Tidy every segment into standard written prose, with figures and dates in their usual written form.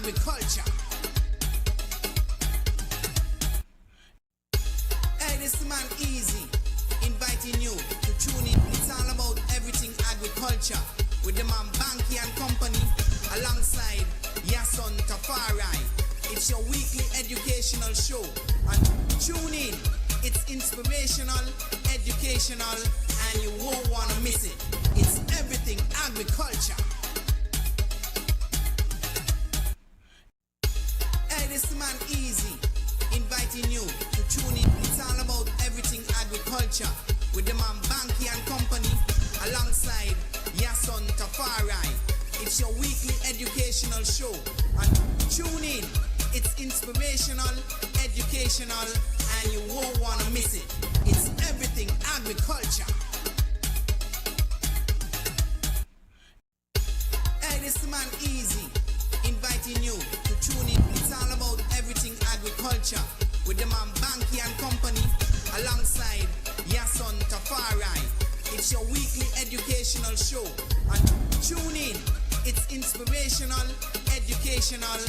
agriculture. Hey, this man Easy, inviting you to tune in. It's all about everything agriculture with the man Bankie and company alongside Yahsonn Tafari. It's your weekly educational show. And tune in. It's inspirational, educational, and you won't want to miss it. It's everything agriculture. Hey, this man Easy, inviting you to tune in. It's all about everything agriculture with the man Bankie and company alongside Yahsonn Tafari. It's your weekly educational show. And tune in. It's inspirational, educational, and you won't want to miss it. It's everything agriculture. Hey, this man Easy, inviting you to tune in. It's all about everything agriculture with the man Bankie and company alongside Yahsonn Tafari. It's your weekly educational show. And tune in. It's inspirational, educational,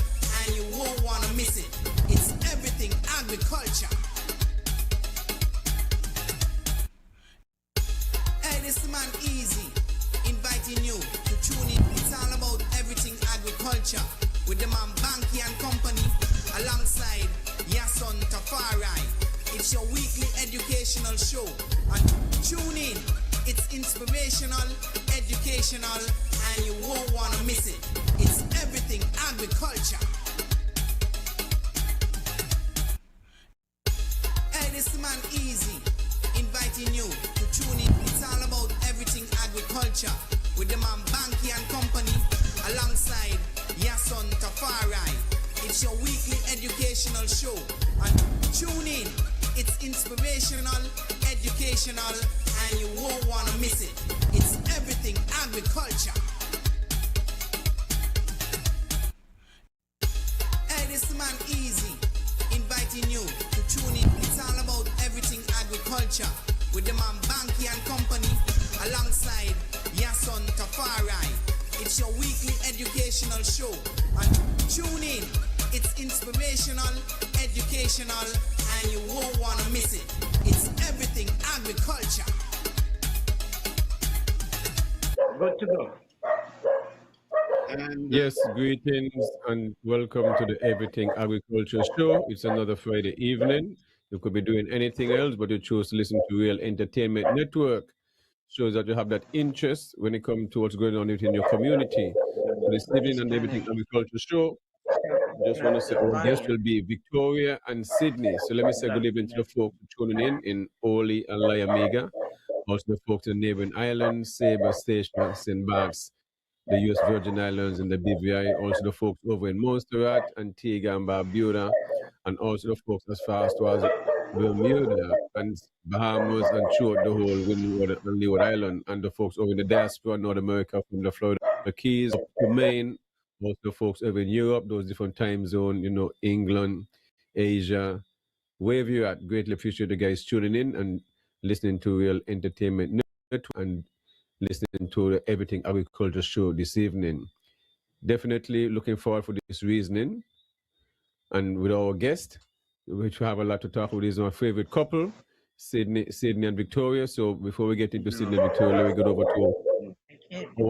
and you won't want to miss it. It's everything agriculture. Hey, this man Easy, inviting you to tune in. It's all about everything agriculture with the man Bankie and company alongside Yahsonn Tafari. It's your weekly educational show. And tune in. It's inspirational, educational, and you won't want to miss it. It's everything agriculture. Hey, this man Easy, inviting you to tune in. It's all about everything agriculture with the man Bankie and company alongside Yahsonn Tafari. It's your weekly educational show. And tune in. It's inspirational, educational, and you won't want to miss it. It's everything agriculture. Hey, this man Easy, inviting you to tune in. It's all about everything agriculture with the man Bankie and company alongside Yahsonn Tafari. It's your weekly educational show. And tune in. It's inspirational, educational, and you won't want to miss it. It's everything agriculture. Good to go. And Yes, greetings and welcome to the Everything Agriculture Show. It's another Friday evening. You could be doing anything else, but you choose to listen to Real Entertainment Network. Shows that you have that interest when it comes to what's going on within your community. So this evening on the Everything Agriculture Show, just want to say our guests will be Victoria and Sydney. So let me say good evening to the folks tuning in Oli and Liamega. Also the folks in the neighboring islands, Sabre, Station, St. Barts, the US Virgin Islands and the BVI. Also the folks over in Montserrat, Antigua and Barbuda. And also the folks as far as towards Bermuda and Bahamas and throughout the whole Windward Island. And the folks over in the diaspora, North America, from the Florida Keys up to Maine. Also folks over in Europe, those different time zones, England, Asia, wherever you're at. Greatly appreciate the guys tuning in and listening to Real Entertainment Network and listening to the Everything Agriculture Show this evening. Definitely looking forward for this reasoning. And with our guest, which we have a lot to talk about, is my favorite couple, Sydney and Victoria. So before we get into Sydney and Victoria, let me go over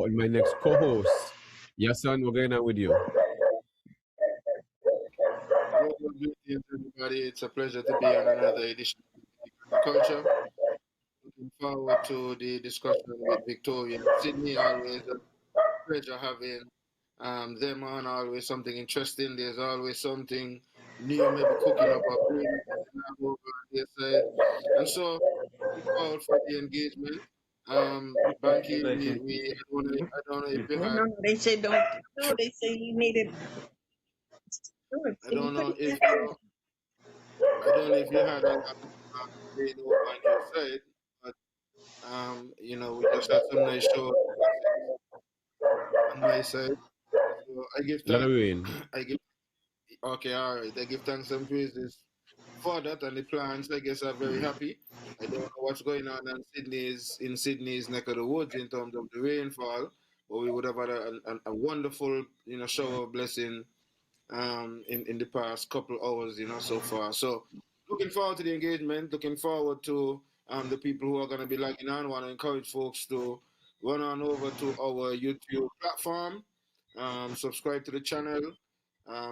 to my next co-host. Yahsonn, we're going on with you. good evening, everybody. It's a pleasure to be on another edition of Agriculture. Looking forward to the discussion with Victoria and Sydney. Always a pleasure having them on. Always something interesting. There's always something new, maybe cooking up a brew over on their side. And so, looking forward for the engagement. Bankie, I don't know if you had. No, they say don't. No, they say you need it. I don't know if you had a lot of rain over on your side, but we just had some nice show on my side. So I give thanks. Okay, all right. I give thanks and praises for that, and the plants, I guess, are very happy. I don't know what's going on in Sydney's neck of the woods in terms of the rainfall, but we would have had a wonderful, shower of blessing in the past couple hours, so far. So looking forward to the engagement, looking forward to the people who are going to be logging on. Want to encourage folks to run on over to our YouTube platform, subscribe to the channel,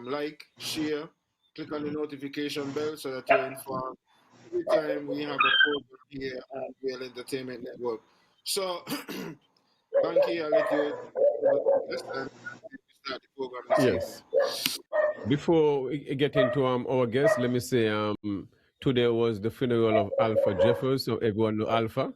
like, share, click on the notification bell so that you're informed every time we have a program here on Real Entertainment Network. So, Banky, I'll let you yes, and start the program this Yes. evening. Before we get into our guest, let me say today was the funeral of Alpha Jeffers. So everyone know Alpha.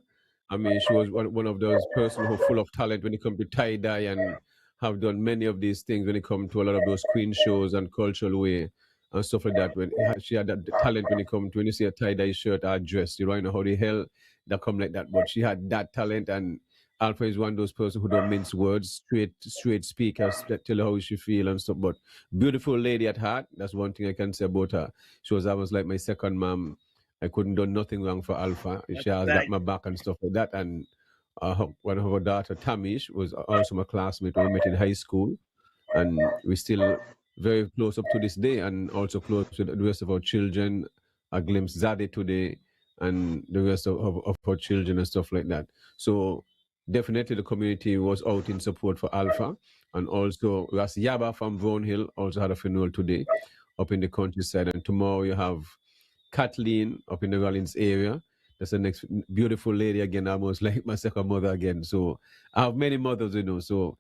I mean, she was one of those person who full of talent when it comes to tie dye and have done many of these things when it comes to a lot of those queen shows and cultural way and stuff like that. She had that talent when it comes to when you see a tie dye shirt or dress, you don't know how the hell that come like that. But she had that talent, and Alpha is one of those person who don't mince words, straight speakers that tell her how she feel and stuff. But beautiful lady at heart. That's one thing I can say about her. She was almost like my second mom. I couldn't do nothing wrong for Alpha. She has got Right. my back and stuff like that. And one of her daughter, Tamish, was also my classmate when we met in high school. And we're still very close up to this day, and also close with the rest of our children. I glimpsed Zadie today and the rest of our children and stuff like that. So definitely the community was out in support for Alpha. And also Ras Yaba from Brown Hill also had a funeral today up in the countryside. And tomorrow you have Kathleen up in the Rollins area. That's the next beautiful lady again, almost like my second mother again. So I have many mothers, So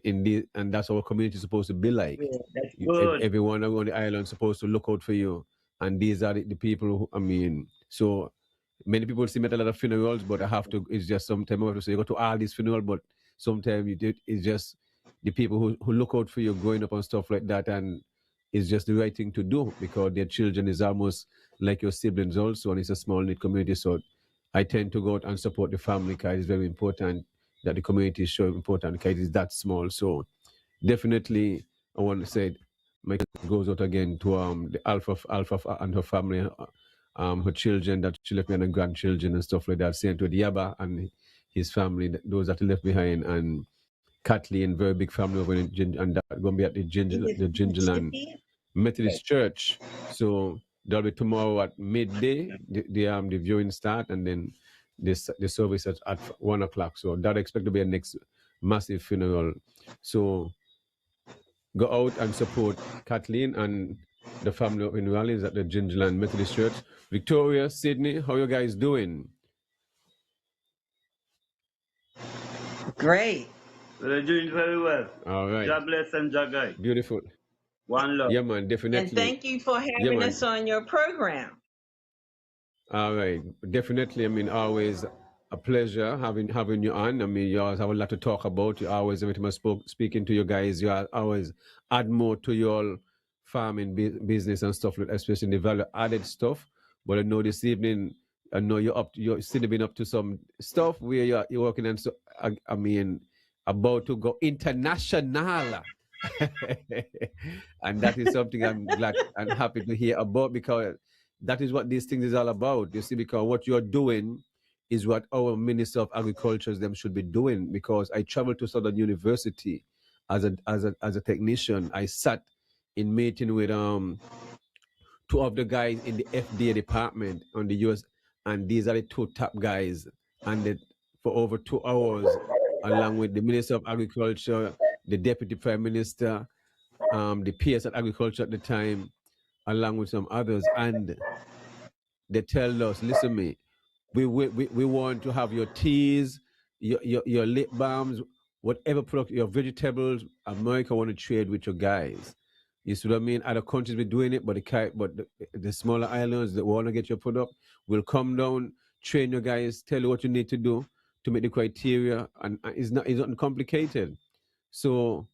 and that's what our community is supposed to be like. Yeah, that's good. Everyone around the island is supposed to look out for you. And these are the people who, I mean, so many people see me at a lot of funerals, but I have to, it's just sometimes I have to say, you go to all these funerals, but sometimes it's just the people who look out for you growing up and stuff like that. And it's just the right thing to do because their children is almost like your siblings also, and it's a small knit community. So I tend to go out and support the family because it's very important that the community is so important because it's that small. So definitely, I want to say my goes out again to the Alpha and her family, her children that she left behind and grandchildren and stuff like that. Same to the Yaba and his family, those that he left behind, and Kathleen, very big family over in and that going to be at Is it the Gingerland Mississippi? Methodist Church. So that'll be tomorrow at midday. The viewing start, and then the service at 1 o'clock. So that expect to be a next massive funeral. So go out and support Kathleen and the family in Raleigh at the Gingerland Methodist Church. Victoria, Sydney, how you guys doing? Great. We're doing very well. All right. God bless and God guide. Beautiful. One love. Yeah, man, definitely. And thank you for Yeah, having man. us on your program. All right, definitely. I mean, always a pleasure having you on. I mean, you always have a lot to talk about. You always, every time I speaking to you guys, you always add more to your farming business and stuff, especially the value added stuff. But I know this evening, I know you're still been up to some stuff where you're working on. So I mean, about to go international. And that is something I'm glad and happy to hear about because that is what these things is all about. You see, because what you're doing is what our Minister of Agriculture them should be doing. Because I traveled to Southern University as a technician. I sat in meeting with two of the guys in the FDA department on the US, and these are the two top guys. And for over 2 hours, along with the Minister of Agriculture, the Deputy Prime Minister, the PS at Agriculture at the time, along with some others, and they tell us, listen, me, we want to have your teas, your lip balms, whatever product, your vegetables. America want to trade with your guys. You see what I mean? Other countries be doing it, but the smaller islands that want to get your product will come down, train your guys, tell you what you need to do to meet the criteria, and it's not complicated. So,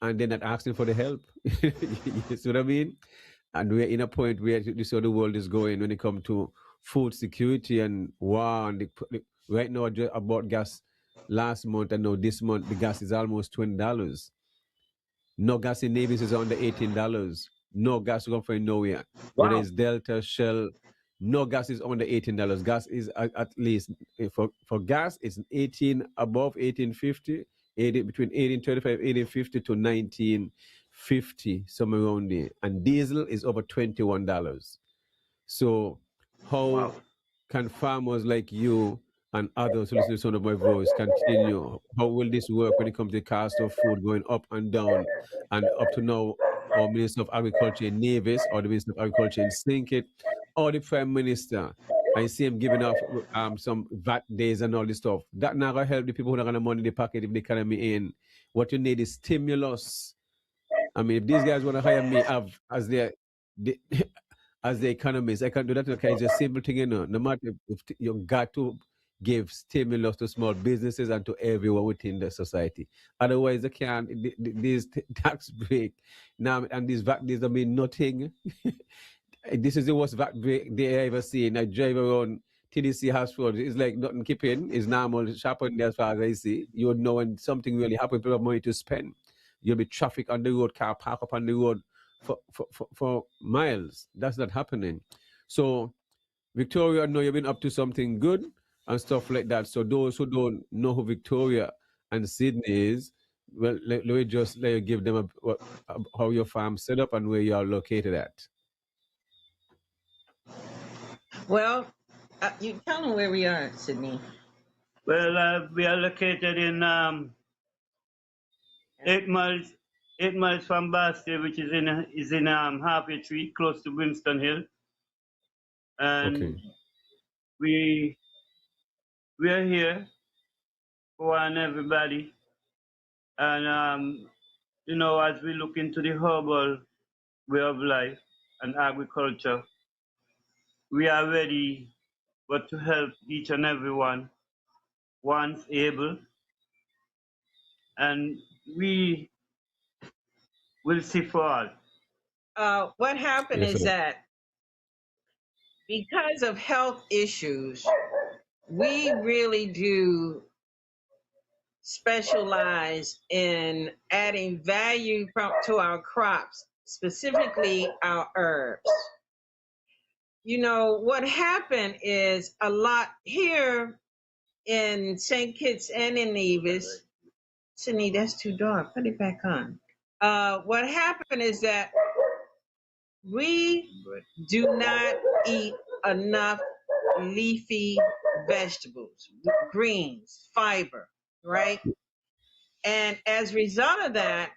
and they're not asking for the help. You see what I mean? And we're in a point where this is how the world is going when it comes to food security and wow. And right now, I bought gas last month, and now this month the gas is almost $20. No gas in Navis is under $18. No gas come from nowhere. Whether Wow. it's Delta, Shell, no gas is under $18. Gas is at least for gas it's 18 above 1850, 80 between 1835, 1850 to $50, somewhere around there, and diesel is over $21. So how Wow. can farmers like you and others who listen to the sound of my voice continue? How will this work when it comes to the cost of food going up and down? And up to now, our Minister of Agriculture in Nevis, or the Minister of Agriculture in Sinkit, or the Prime Minister, I see him giving off some VAT days and all this stuff. That not gonna help the people who are gonna money in the pocket if the economy in. What you need is stimulus. I mean, if these guys want to hire me as their the, as the economist, I can do that. Okay, it's a simple thing, you know. No matter if you got to give stimulus to small businesses and to everyone within the society. Otherwise, they can't. These tax break now and these VAT days, I mean nothing. This is the worst VAT break they ever seen. I drive around TDC Hospital. It's like nothing keeping. It's normal shopping there as far as I see. You would know when something really happens, people have money to spend. You'll be traffic on the road, car park up on the road for miles. That's not happening. So, Victoria, I know you've been up to something good and stuff like that. So, those who don't know who Victoria and Sydney is, well, let me just let you give them how your farm set up and where you are located at. Well, you tell them where we are, Sydney. Well, we are located in 8 miles from Basti, which is in Harvey Tree, close to Winston Hill, and Okay. we are here for everybody, and as we look into the herbal way of life and agriculture, we are ready, but to help each and everyone once able, and we will see for all. What happened Yes, is sir. that because of health issues, we really do specialize in adding value to our crops, specifically our herbs. You know, what happened is a lot here in St. Kitts and in Nevis. Sydney, that's too dark. Put it back on. What happened is that we do not eat enough leafy vegetables, greens, fiber, right? And as a result of that,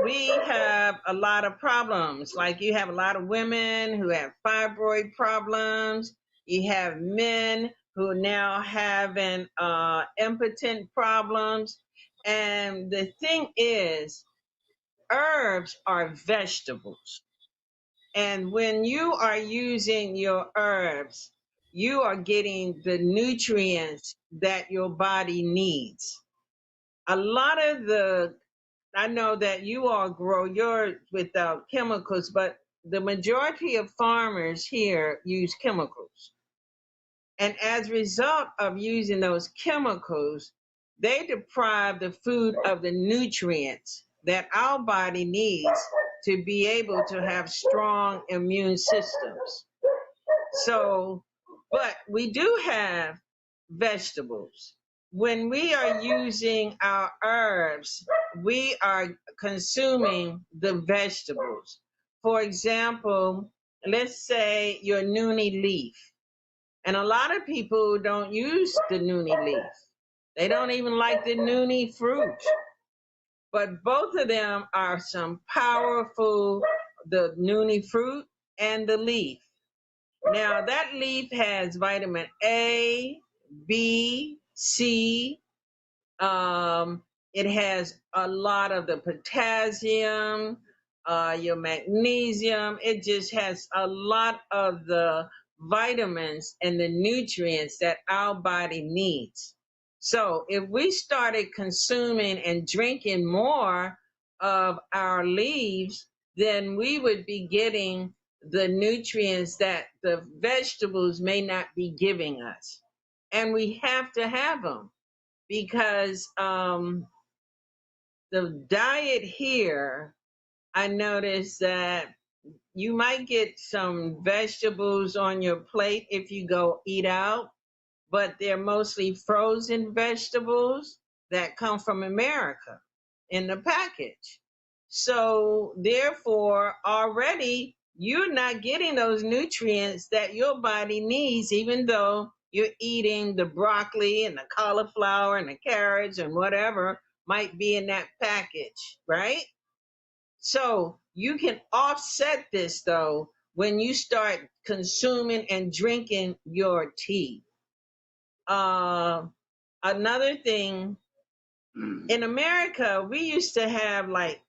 we have a lot of problems. Like you have a lot of women who have fibroid problems. You have men who are now having impotent problems. And the thing is, herbs are vegetables. And when you are using your herbs, you are getting the nutrients that your body needs. A lot of I know that you all grow yours without chemicals, but the majority of farmers here use chemicals. And as a result of using those chemicals, they deprive the food of the nutrients that our body needs to be able to have strong immune systems. So, but we do have vegetables. When we are using our herbs, we are consuming the vegetables. For example, let's say your noonie leaf. And a lot of people don't use the noonie leaf. They don't even like the noonie fruit. But both of them are some powerful, the noonie fruit and the leaf. Now, that leaf has vitamin A, B, C. It has a lot of the potassium, your magnesium. It just has a lot of the vitamins and the nutrients that our body needs. So, if we started consuming and drinking more of our leaves, then we would be getting the nutrients that the vegetables may not be giving us. And we have to have them because the diet here, I noticed that you might get some vegetables on your plate if you go eat out, but they're mostly frozen vegetables that come from America in the package. So therefore, already you're not getting those nutrients that your body needs, even though you're eating the broccoli and the cauliflower and the carrots and whatever might be in that package, right? So you can offset this though when you start consuming and drinking your tea. Another thing, in America, we used to have like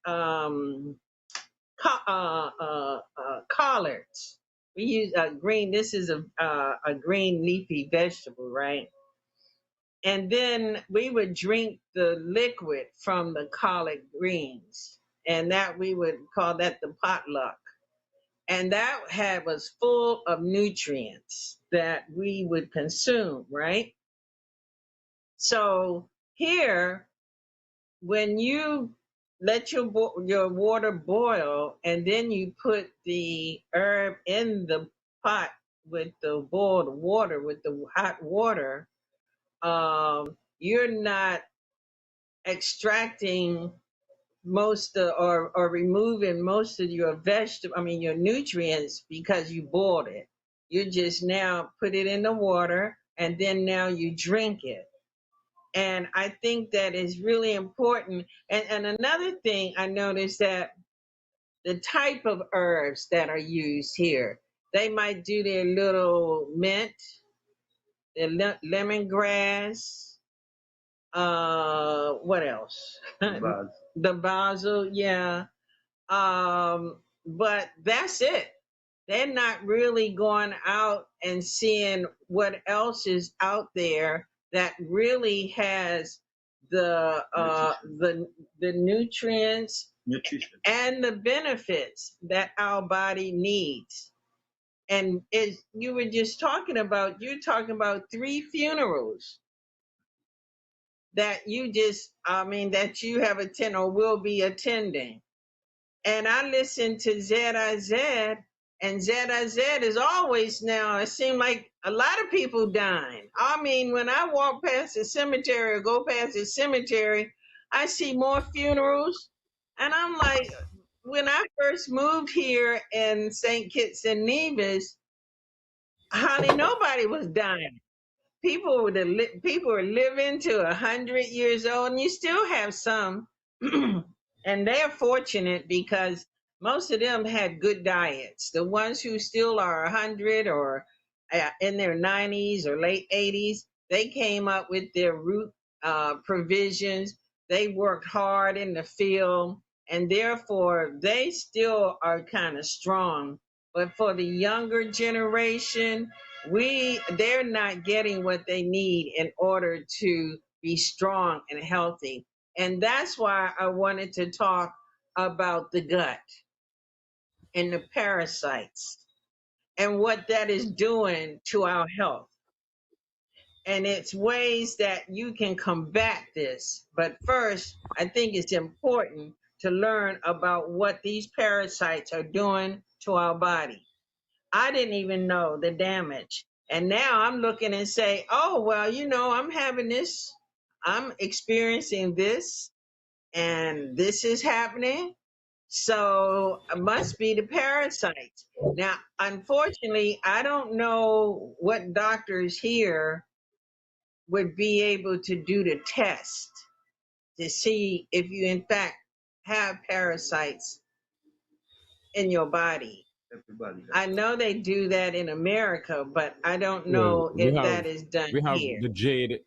collards. We use green. This is a green leafy vegetable, right? And then we would drink the liquid from the collard greens, and that we would call that the potluck. And that had was full of nutrients that we would consume, right? So here, when you let your water boil and then you put the herb in the pot with the boiled water, with the hot water, you're not extracting most or removing most of your your nutrients because you boiled it. You just now put it in the water and then now you drink it. And I think that is really important. And another thing I noticed that the type of herbs that are used here, they might do their little mint, their lemongrass, what else? The basil, yeah. But that's it. They're not really going out and seeing what else is out there that really has the nutrients Nutrition. and the benefits that our body needs. And as you were just talking about, you're talking about 3 funerals that that you have attended or will be attending. And I listen to ZIZ, and ZIZ is always now, it seems like a lot of people dying. I mean, when I walk past the cemetery or go past the cemetery, I see more funerals. And I'm like, when I first moved here in St. Kitts and Nevis, honey, nobody was dying. People were living to 100 years old, and you still have some, and they're fortunate because most of them had good diets. The ones who still are 100 or in their 90s or late 80s, they came up with their root provisions. They worked hard in the field, and therefore they still are kind of strong. But for the younger generation, they're not getting what they need in order to be strong and healthy. And that's why I wanted to talk about the gut and the parasites and what that is doing to our health. And it's ways that you can combat this. But first, I think it's important to learn about what these parasites are doing to our body. I didn't even know the damage. And now I'm looking and say, oh, well, I'm having this, I'm experiencing this, and this is happening. So it must be the parasites. Now, unfortunately, I don't know what doctors here would be able to do the test to see if you, in fact, have parasites in your body. Everybody. I know they do that in America, but I don't Well, know if that is done we have here. the Jade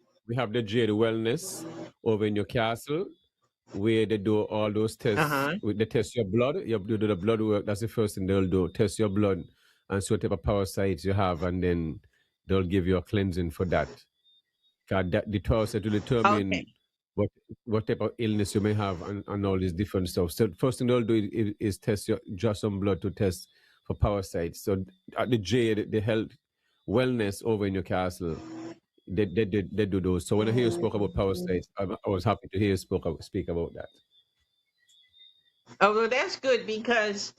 Wellness over in Newcastle, where they do all those tests. They test your blood. You do the blood work. That's the first thing they'll do. Test your blood and see what type of parasites you have, and then they'll give you a cleansing for that. The parasite to determine Okay. what type of illness you may have and all these different stuff. So first thing they'll do is test just some blood to test for parasites. So at the Jade, the health wellness over in Newcastle, they do those. So when I hear you spoke about parasites, I was happy to hear you speak about that. Oh, well, that's good because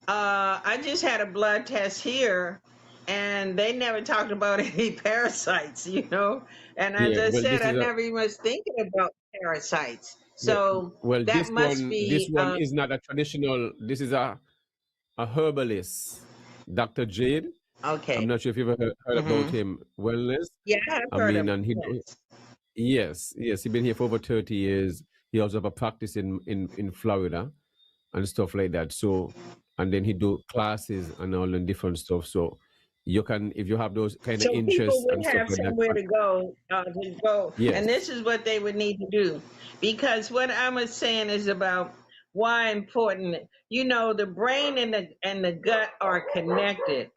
I just had a blood test here and they never talked about any parasites, And as Yeah, I well, said, this I is a never even was thinking about parasites. Well, So well, that must this be one is not a traditional. This is a herbalist, Dr. Jade. I'm okay. not sure if you've ever heard about Mm-hmm. him. Wellness. Yeah, I have I heard mean, of and he, yes. yes, he's been here for over 30 years. He also have a practice in Florida and stuff like that. So, and then he do classes and all the different stuff. So, you can, if you have those kind of So people interests and would stuff have like that. somewhere to go, and Yes. this is what they would need to do, because what I was saying is about why important. You know, the brain and the gut are connected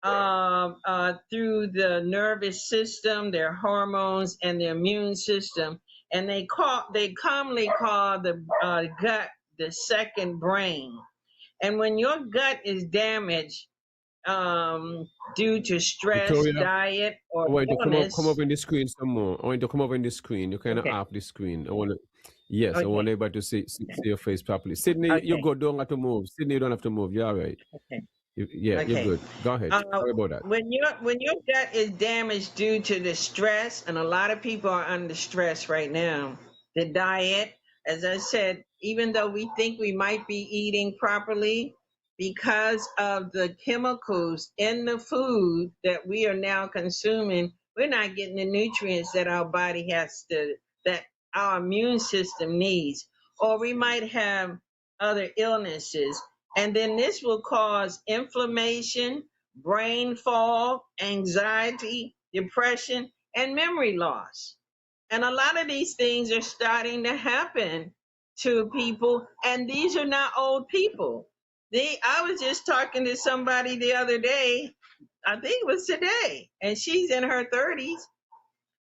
through the nervous system, their hormones, and the immune system, and they commonly call the gut the second brain. And when your gut is damaged due to stress, Victoria, diet, or I want you to come up illness. in the screen some more. I want you to come up in the screen. You kind of Okay, off the screen. I want to, yes, I want okay, everybody to see your face properly. Sydney, you okay, go. Don't have to move. Sydney, you don't have to move. You're all right. okay, Yeah, you're okay. good. Go ahead. Uh, Sorry about that. when your gut is damaged due to the stress, and a lot of people are under stress right now. The diet, as I said, even though we think we might be eating properly, because of the chemicals in the food that we are now consuming, we're not getting the nutrients that our body that our immune system needs, or we might have other illnesses, and then this will cause inflammation, brain fog, anxiety, depression, and memory loss. And a lot of these things are starting to happen to people, and these are not old people. I was just talking to somebody the other day, I think it was today, and she's in her 30s.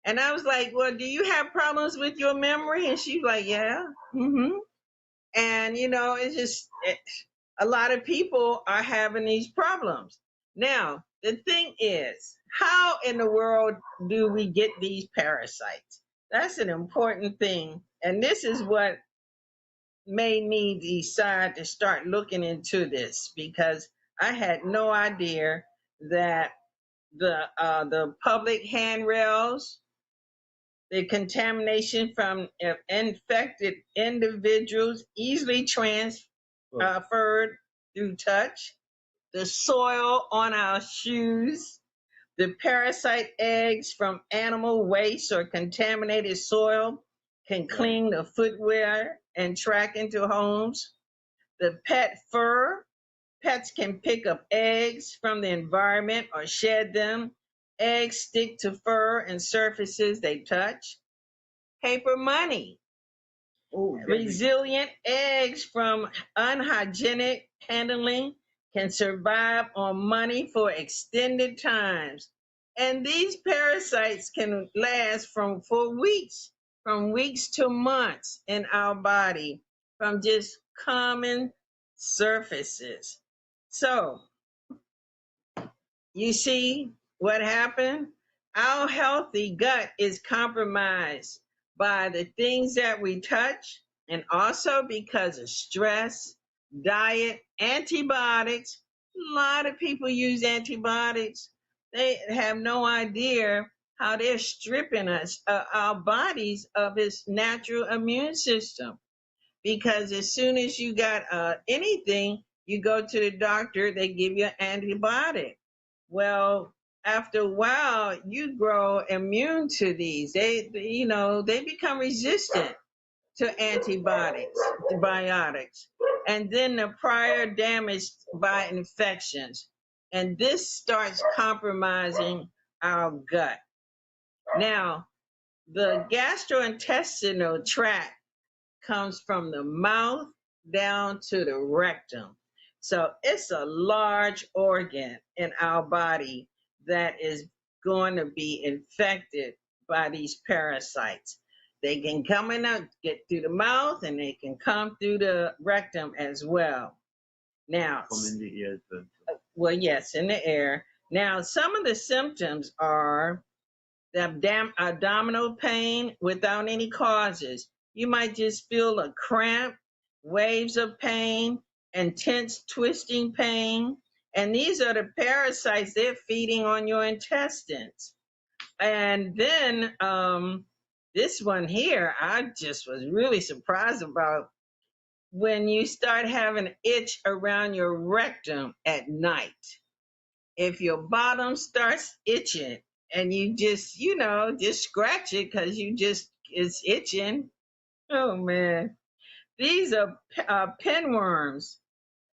And I was like, well, do you have problems with your memory? And she's like, yeah. Mm-hmm. And, it's just, a lot of people are having these problems. Now, the thing is, how in the world do we get these parasites? That's an important thing. And this is what made me decide to start looking into this, because I had no idea that the public handrails, the contamination from infected individuals easily transferred through touch, the soil on our shoes, the parasite eggs from animal waste or contaminated soil can cling the footwear and track into homes. The pet fur, pets can pick up eggs from the environment or shed them. Eggs stick to fur and surfaces they touch. Paper money, resilient eggs from unhygienic handling can survive on money for extended times. And these parasites can last from weeks to months in our body from just common surfaces. So, you see what happened? Our healthy gut is compromised by the things that we touch, and also because of stress, diet, antibiotics. A lot of people use antibiotics. They have no idea how they're stripping our bodies, of its natural immune system. Because as soon as you got anything, you go to the doctor, they give you an antibiotic. Well, after a while, you grow immune to these. They become resistant to antibiotics, and then the prior damage by infections. And this starts compromising our gut. Now, the gastrointestinal tract comes from the mouth down to the rectum. So it's a large organ in our body that is going to be infected by these parasites. They can come in and get through the mouth, and they can come through the rectum as well. Now, Come in the ears. well, yes, in the air. Now, some of the symptoms are the abdominal pain without any causes. You might just feel a cramp, waves of pain, intense twisting pain. And these are the parasites, they're feeding on your intestines. And then This one here, I just was really surprised about when you start having an itch around your rectum at night. If your bottom starts itching and you just, just scratch it because it's itching. Oh man. These are pinworms.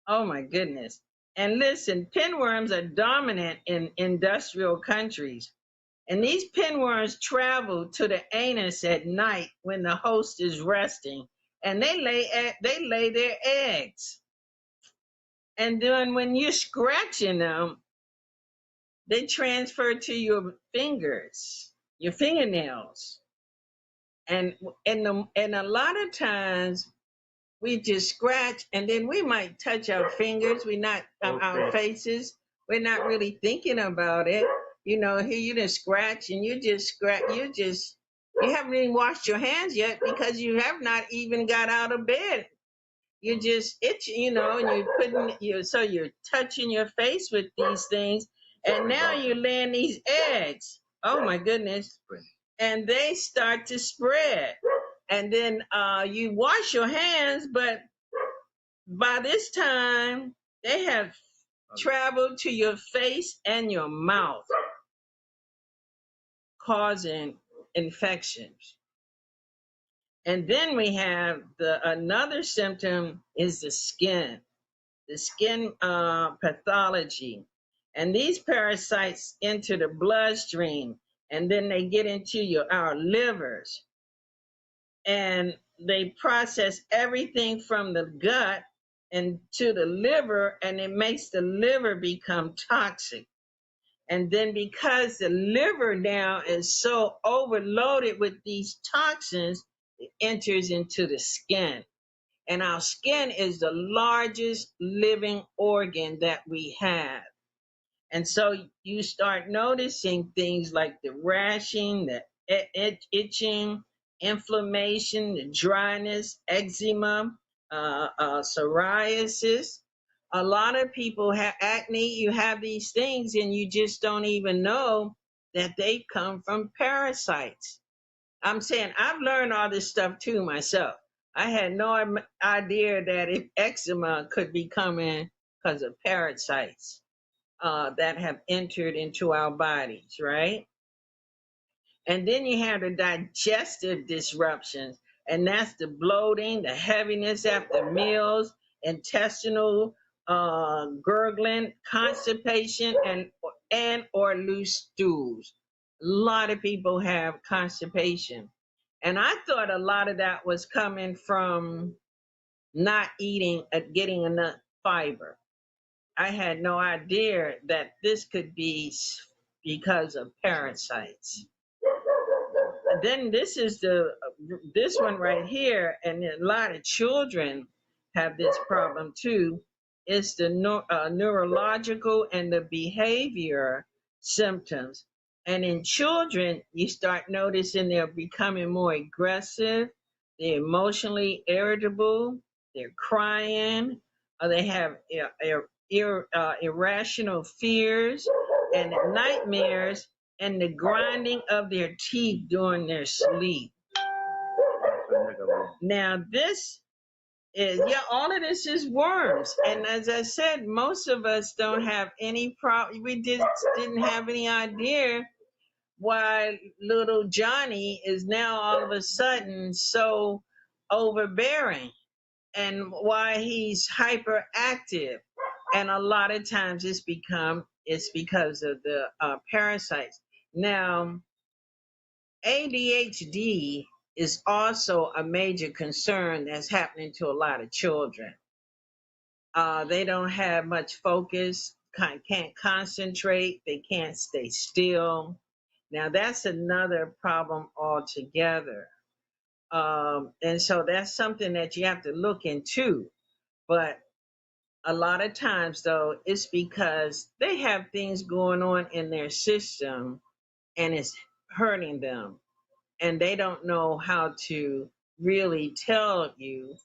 Oh my goodness. And listen, pinworms are dominant in industrial countries. And these pinworms travel to the anus at night when the host is resting, and they lay their eggs. And then when you're scratching them, they transfer to your fingers, your fingernails. And a lot of times we just scratch, and then we might touch our fingers. We not our faces. We're not really thinking about it. Here you just scratch, and you just scratch. You haven't even washed your hands yet because you have not even got out of bed. You're just itching, and you're touching your face with these things, and now you're laying these eggs. Oh my goodness! And they start to spread. And then you wash your hands, but by this time they have traveled to your face and your mouth, causing infections. And then we have another symptom is the skin pathology. And these parasites enter the bloodstream, and then they get into our livers, and they process everything from the gut and to the liver, and it makes the liver become toxic. And then because the liver now is so overloaded with these toxins, it enters into the skin. And our skin is the largest living organ that we have. And so you start noticing things like the rashing, the itching, inflammation, the dryness, eczema, psoriasis. A lot of people have acne. You have these things and you just don't even know that they come from parasites. I'm saying I've learned all this stuff too myself. I had no idea that eczema could be coming because of parasites that have entered into our bodies, right? And then you have the digestive disruptions, and that's the bloating, the heaviness after meals, intestinal gurgling, constipation, and or loose stools. A lot of people have constipation. And I thought a lot of that was coming from not eating, getting enough fiber. I had no idea that this could be because of parasites. And then this one right here, and a lot of children have this problem too. It's the neurological and the behavior symptoms. And in children, you start noticing they're becoming more aggressive, they're emotionally irritable, they're crying, or they have irrational fears and nightmares, and the grinding of their teeth during their sleep. Now, this is, all of this is worms. And as I said, most of us don't have any problem. We just didn't have any idea why little Johnny is now all of a sudden so overbearing and why he's hyperactive. And a lot of times it's because of the parasites. Now, ADHD is also a major concern that's happening to a lot of children. They don't have much focus, can't concentrate, they can't stay still. Now, that's another problem altogether. And so that's something that you have to look into. But a lot of times, though, it's because they have things going on in their system and it's hurting them. And they don't know how to really tell you.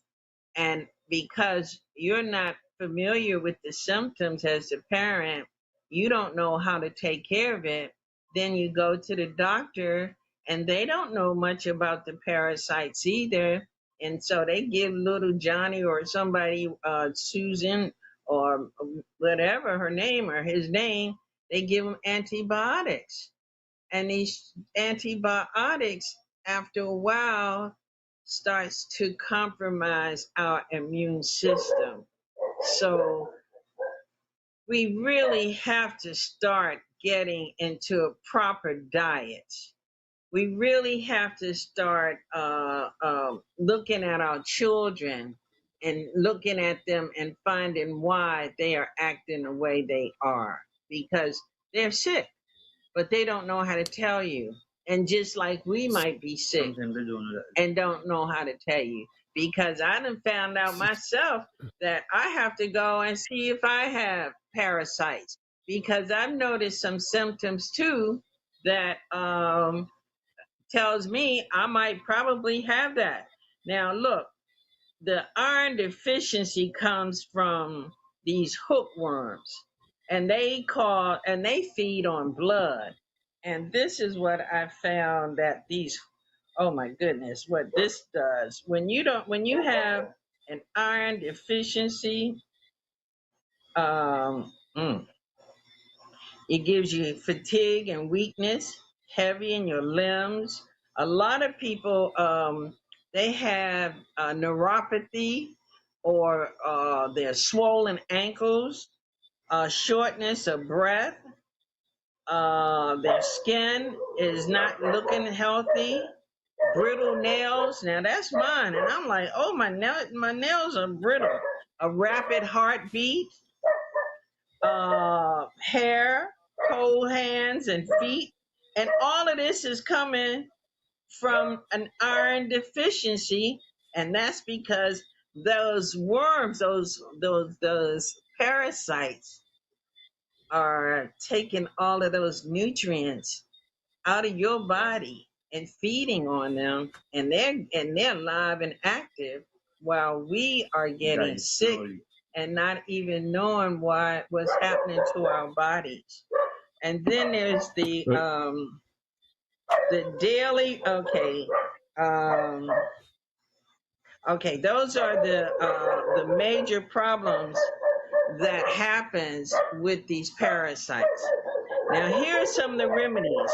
And because you're not familiar with the symptoms as a parent, you don't know how to take care of it. Then you go to the doctor and they don't know much about the parasites either. And so they give little Johnny or somebody, Susan or whatever her name or his name, they give them antibiotics. And these antibiotics, after a while, starts to compromise our immune system. So we really have to start getting into a proper diet. We really have to start looking at our children and looking at them and finding why they are acting the way they are, because they're sick, but they don't know how to tell you. And just like we might be sick and don't know how to tell you, because I done found out myself that I have to go and see if I have parasites, because I've noticed some symptoms too that tells me I might probably have that. Now look, the iron deficiency comes from these hookworms, and they feed on blood. And this is what I found, that these, oh my goodness, what this does when you have an iron deficiency, um, mm, it gives you fatigue and weakness, heavy in your limbs. A lot of people, they have neuropathy, or their swollen ankles, shortness of breath. Their skin is not looking healthy. Brittle nails. Now that's mine, and I'm like, oh, my nails are brittle. A rapid heartbeat. Hair, cold hands and feet, and all of this is coming from an iron deficiency, and that's because those worms, those parasites, are taking all of those nutrients out of your body and feeding on them, and they're live and active, while we are getting sick and not even knowing what's happening to our bodies. And then there's the daily, okay, those are the major problems that happens with these parasites. Now here are some of the remedies.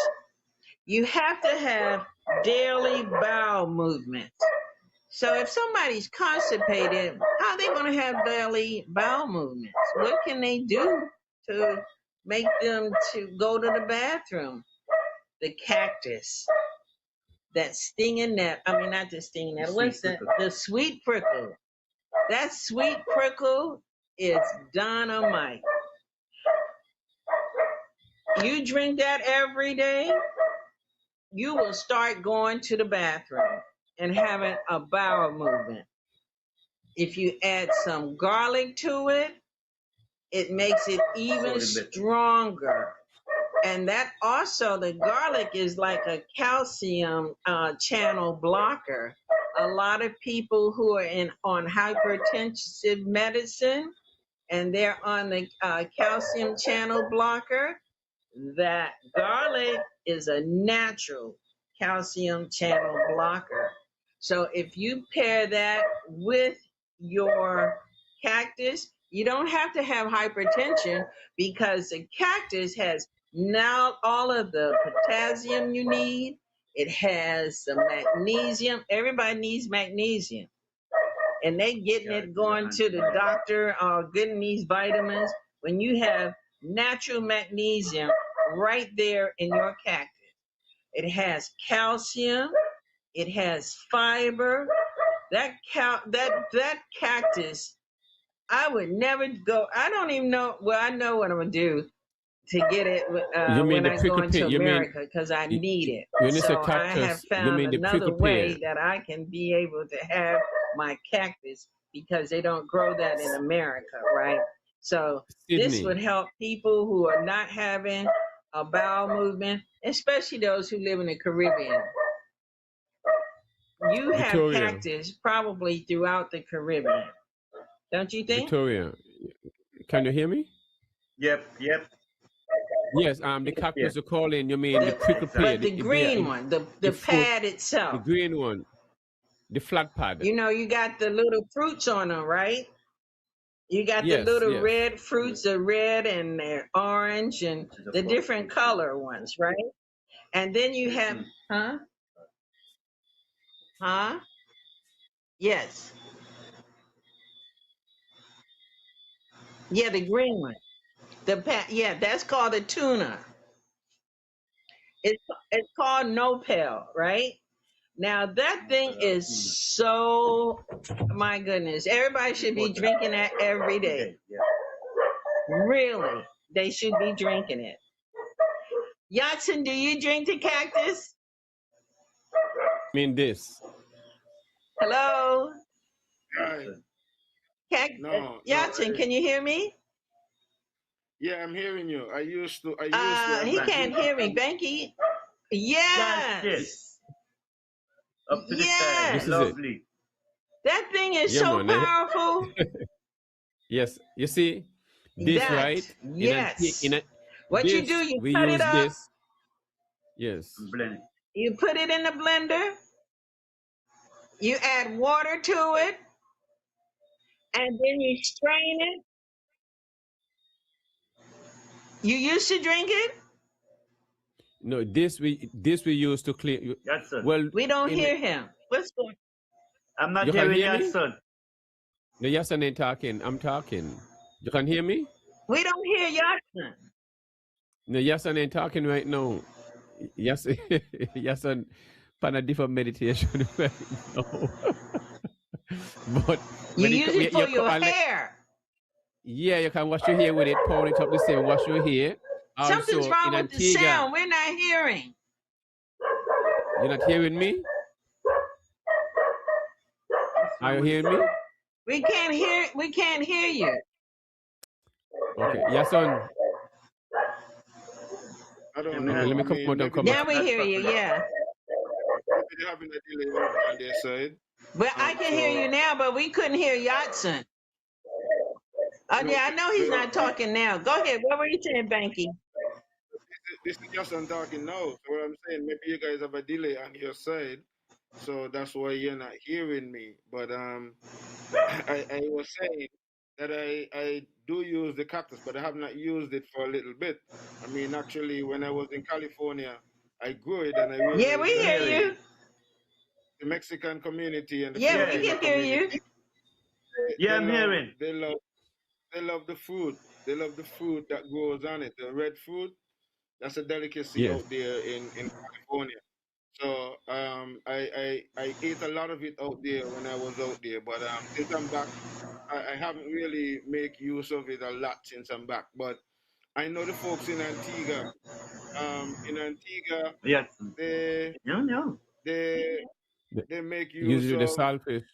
You have to have daily bowel movement. So if somebody's constipated, how are they going to have daily bowel movements? What can they do to make them to go to the bathroom? The cactus, that stinging net, I mean, not the stinging net, what's that? The sweet prickle. That sweet prickle is dynamite. You drink that every day, you will start going to the bathroom and having a bowel movement. If you add some garlic to it, it makes it even stronger. And that also, the garlic is like a calcium channel blocker. A lot of people who are on hypertensive medicine, and they're on the calcium channel blocker, that garlic is a natural calcium channel blocker. So if you pair that with your cactus, you don't have to have hypertension, because the cactus has now all of the potassium you need. It has the magnesium. Everybody needs magnesium, and they getting it going to the doctor, getting these vitamins. When you have natural magnesium right there in your cactus, it has calcium, it has fiber. That cactus, I would never go. I don't even know. Well, I know what I'm gonna do to get it when I go into America, because I need it. When you say So I have cactus, you found mean the another prickle way pear? that I can be able to have my cactus, because they don't grow that in America, right? So this would Sydney, help people who are not having a bowel movement, especially those who live in the Caribbean. You have Victoria, cactus probably throughout the Caribbean, don't you think? Victoria, can you hear me? Yep. Yes, the cactus you call in, you mean the prickle pear, But the green one, the fruit, pad the itself. green one, the flat pad. You know, you got the little fruits on them, right? You got the Yes, little yes. red fruits, the red and the orange and the different color ones, right? And then you have, huh? Huh? Yes. Yeah, the green one. Yeah, that's called a tuna. It's called nopal, right? Now that thing is so, my goodness, everybody should be drinking that every day. Really, they should be drinking it. Yahsonn, do you drink the cactus? I mean this. Hello, Right. No, Yahsonn, can you hear me? yeah, I'm hearing you. I used to. He can't hear me. Bankie. Yes. Up to the time. Yes. This is it. Lovely. That thing is Yeah, so man. powerful. Yes, you see this, That, right? yes. What this, you do, you we cut use it up. this. Yes. Blend. You put it in the blender. You add water to it, and then you strain it. You used to drink it. No, this we use to clean. Yahsonn. Well, We don't hear him. What's going? I'm not You can hearing hear me? Yahsonn. No, Yahsonn ain't talking. I'm talking. You can hear me? We don't hear Yahsonn. No, Yahsonn ain't talking right now. Yahsonn pan a different meditation right now. But You use it for your hair. Yeah, you can wash your hair with it, pound it up the same, wash your hair. Something's Also, wrong in with the Antigua, sound. We're not hearing. you're not hearing me? Are you hearing me? We can't hear. We can't hear you. Okay, Yahsonn. I don't Okay, know. let me come out and come Now back. we hear you. Yeah. Maybe they're having a delay on their side. But I can hear you now, but we couldn't hear Yahsonn. Oh, yeah, I know he's not talking now. Go ahead. What were you saying, Bankie? This is just on talking now. So what I'm saying, maybe you guys have a delay on your side, so that's why you're not hearing me. But I was saying that I do use the cactus, but I have not used it for a little bit. I mean, actually, when I was in California, I grew it and I realized Yeah, we hear you. the Mexican community and the Yeah, we Filipino can hear you. community, Yeah, I'm hearing. They love the food. They love the food that grows on it. The red food, that's a delicacy Yes. out there in California. So I ate a lot of it out there when I was out there. But since I'm back, I haven't really make use of it a lot since I'm back. But I know the folks in Antigua. Yes. They No. they make use Usually the of. saltfish.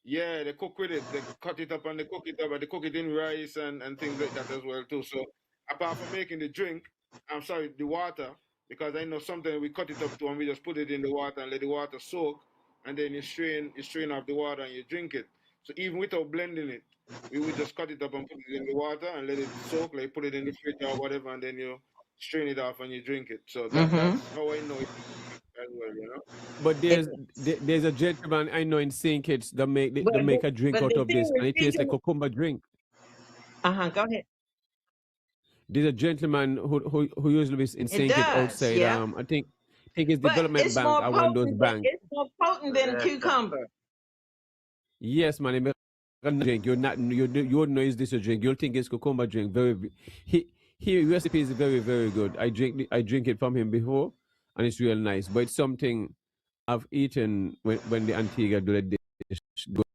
Yeah, they cook with it. They cut it up and they cook it up, and they cook it in rice and things like that as well too. So apart from making the drink, I'm sorry, the water, because I know sometimes we cut it up too and we just put it in the water and let the water soak, and then you strain off the water and you drink it. So even without blending it, we would just cut it up and put it in the water and let it soak, like put it in the fridge or whatever, and then you strain it off and you drink it. So that's how I know it as well, you know. But there's a gentleman I know in St. Kitts that make a drink but out the of this, thing and it tastes like cucumber drink. Go ahead. There's a gentleman who usually is in St. Kitts does, outside. yeah. I think his But development it's bank more are one of those potent. banks. It's more potent than cucumber. Yes, man. It make a drink. You wouldn't know is this a drink. You'll think it's cucumber drink. He recipe is very, very good. I drink it from him before, and it's real nice. But it's something I've eaten when the Antigua do the dish.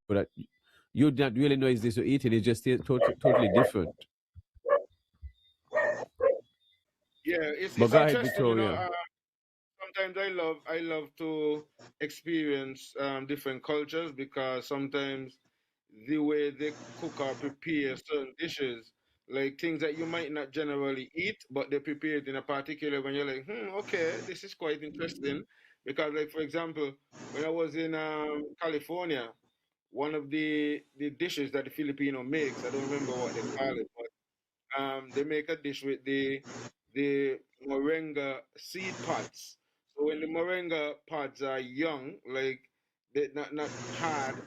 That you not really know is this to eat it. It's just totally different. Yeah, it's But go ahead, interesting, you know. Victoria. Sometimes I love to experience different cultures, because sometimes the way they cook or prepare certain dishes, like things that you might not generally eat, but they prepare it in a particular when you're like, okay, this is quite interesting. Because, like, for example, when I was in California, one of the dishes that the Filipino makes, I don't remember what they call it, but they make a dish with the moringa seed pods. So when the moringa pods are young, like they're not hard,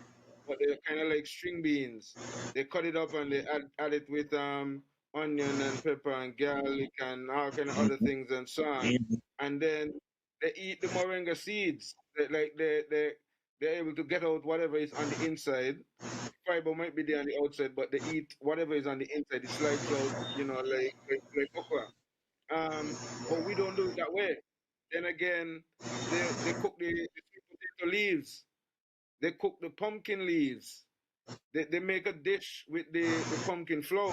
but they're kind of like string beans. They cut it up and they add it with onion and pepper and garlic and all kind of other things and so on. And then they eat the moringa seeds. They're able to get out whatever is on the inside. Fiber might be there on the outside, but they eat whatever is on the inside. It slides out, like okra. But we don't do it that way. Then again, they cook the sweet potato leaves. They cook the pumpkin leaves. They make a dish with the pumpkin flour.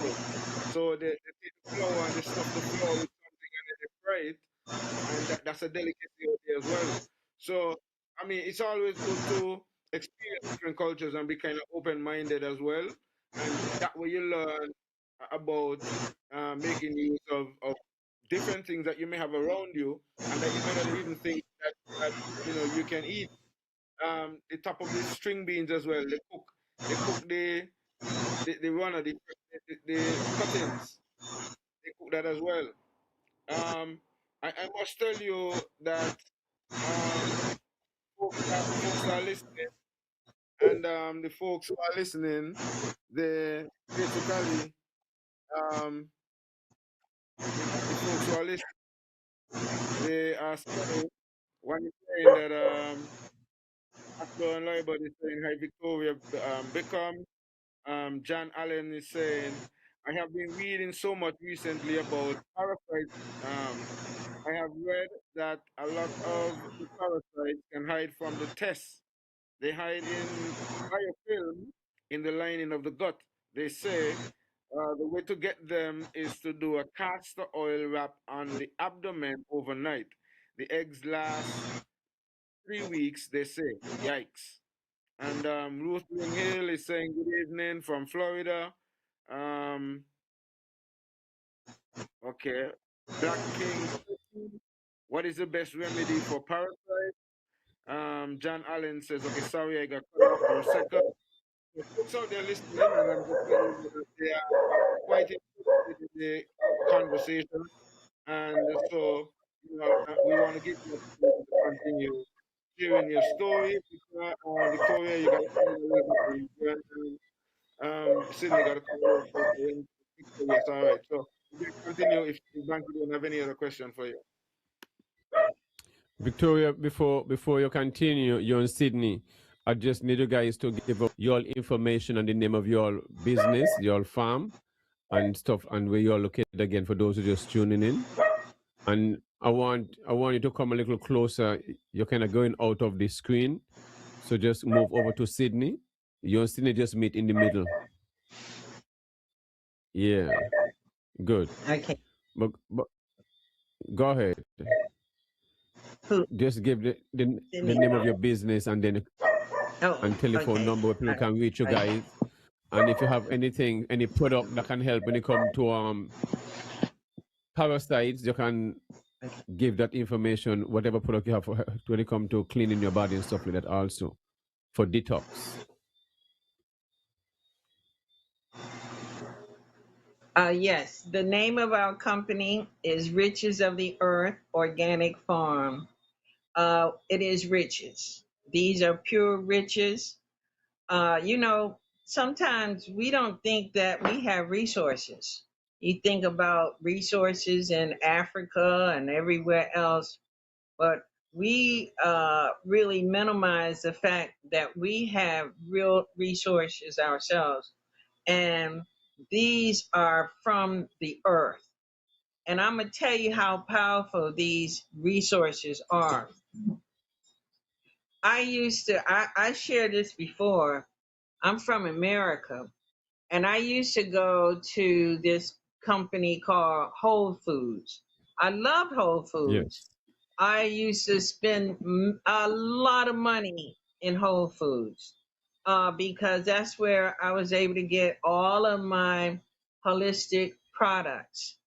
So they take the flour and they stuff the flour with something and then they fry it. And that's a delicacy out there as well. So, I mean, it's always good to experience different cultures and be kind of open-minded as well. And that way you learn about making use of different things that you may have around you and that you might not even think that you can eat. The top of the string beans as well. They cook the runner, the cuttings. They cook that as well. I must tell you that folks are listening, and the folks who are listening, they basically um, the folks who are listening, they are saying one is saying that Afro and Loibod is saying hi Victoria Beckham. John Allen is saying, I have been reading so much recently about parasites. I have read that a lot of the parasites can hide from the test. They hide in biofilm in the lining of the gut. They say the way to get them is to do a castor oil wrap on the abdomen overnight. The eggs last 3 weeks, they say. Yikes. And Ruth Green Hill is saying good evening from Florida. Um, okay. Black King, what is the best remedy for parasites? John Allen says, okay, sorry, I got cut off for a second. So folks out there listening, and I'm just letting you know that they are quite interested in the conversation. And so, we want to give you the opportunity to continue sharing your story. Victoria, you got to come a little bit later. Sydney got to come a little bit. Yes, all right. So we can continue if Bankie don't have any other question for you. Victoria, before you continue, you're in Sydney. I just need you guys to give up your information and the name of your business, your farm, and stuff, and where you're located again for those who are just tuning in. And I want you to come a little closer. You're kind of going out of the screen, so just move over to Sydney. You and Sydney just meet in the middle. Yeah, good. Okay. But go ahead. Who? Just give the name of your business and then and telephone number where people can reach you guys. And if you have anything, any product that can help when it comes to parasites, you can give that information, whatever product you have for when it comes to cleaning your body and stuff like that also for detox. Yes, the name of our company is Riches of the Earth Organic Farm. It is riches. These are pure riches. Sometimes we don't think that we have resources. You think about resources in Africa and everywhere else, but we really minimize the fact that we have real resources ourselves. And these are from the earth. And I'm going to tell you how powerful these resources are. I shared this before. I'm from America, and I used to go to this company called Whole Foods. I loved Whole Foods. Yes. I used to spend a lot of money in Whole Foods because that's where I was able to get all of my holistic products.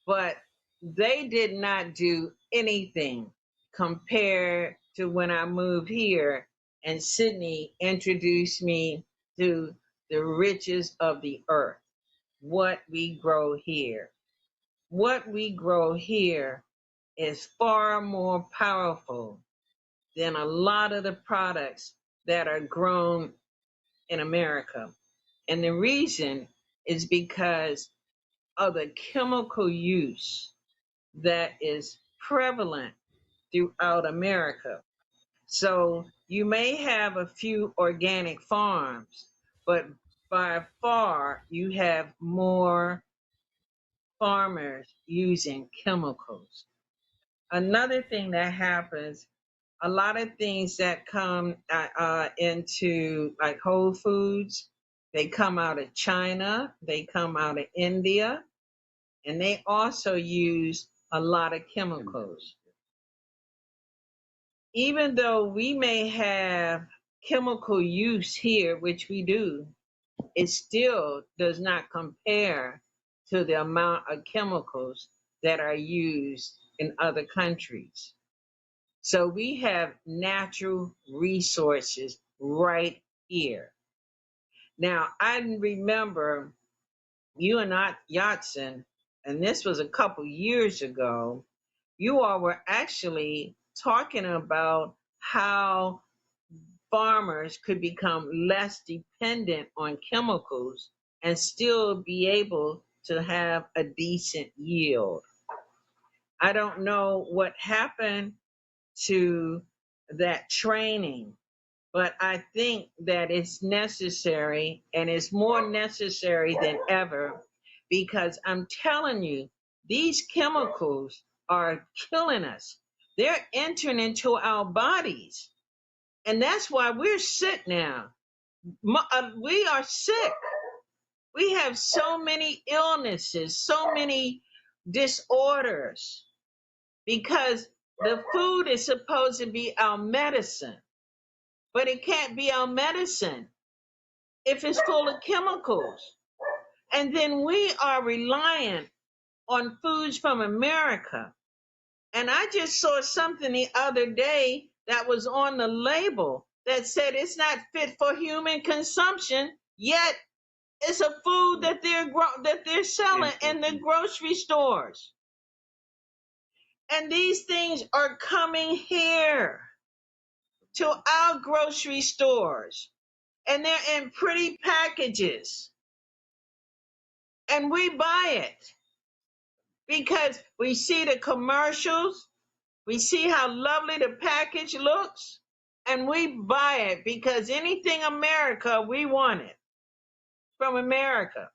But they did not do anything compared to when I moved here and Sydney introduced me to the riches of the earth. what we grow here. What we grow here is far more powerful than a lot of the products that are grown in America. And the reason is because of the chemical use that is prevalent throughout America. So you may have a few organic farms, but by far you have more farmers using chemicals. Another thing that happens, a lot of things that come into like Whole Foods, they come out of China, they come out of India, and they also use a lot of chemicals. Even though we may have chemical use here, which we do, it still does not compare to the amount of chemicals that are used in other countries. So we have natural resources right here. Now, I remember you and I, Yahsonn, and this was a couple years ago, you all were actually talking about how farmers could become less dependent on chemicals and still be able to have a decent yield. I don't know what happened to that training, but I think that it's necessary, and it's more necessary than ever, because I'm telling you, these chemicals are killing us. They're entering into our bodies. And that's why we're sick now. We are sick. We have so many illnesses, so many disorders, because the food is supposed to be our medicine, but it can't be our medicine if it's full of chemicals. And then we are reliant on foods from America. And I just saw something the other day that was on the label that said it's not fit for human consumption, yet it's a food that they're selling in the grocery stores. And these things are coming here to our grocery stores, and they're in pretty packages. And we buy it because we see the commercials, we see how lovely the package looks, and we buy it because anything America, we want it from America.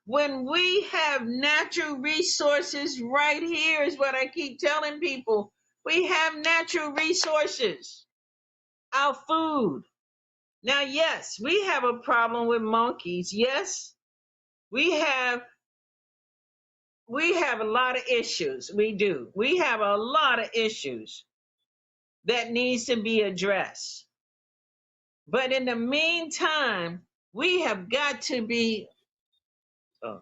When we have natural resources right here, is what I keep telling people. We have natural resources, our food. Now, yes, we have a problem with monkeys. Yes, we have a lot of issues. We do. We have a lot of issues that needs to be addressed. But in the meantime, we have got to be,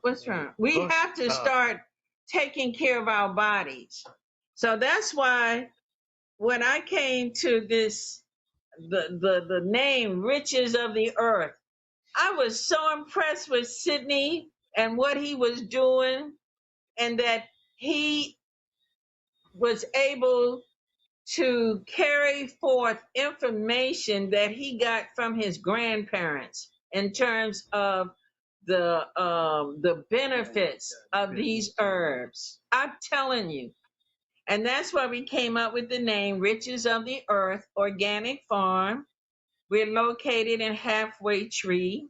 what's wrong? We have to start taking care of our bodies. So that's why when I came to this, the name Riches of the Earth, I was so impressed with Sydney and what he was doing, and that he was able to carry forth information that he got from his grandparents in terms of the benefits of these herbs. I'm telling you. And that's why we came up with the name Riches of the Earth Organic Farm. We're located in Halfway Tree.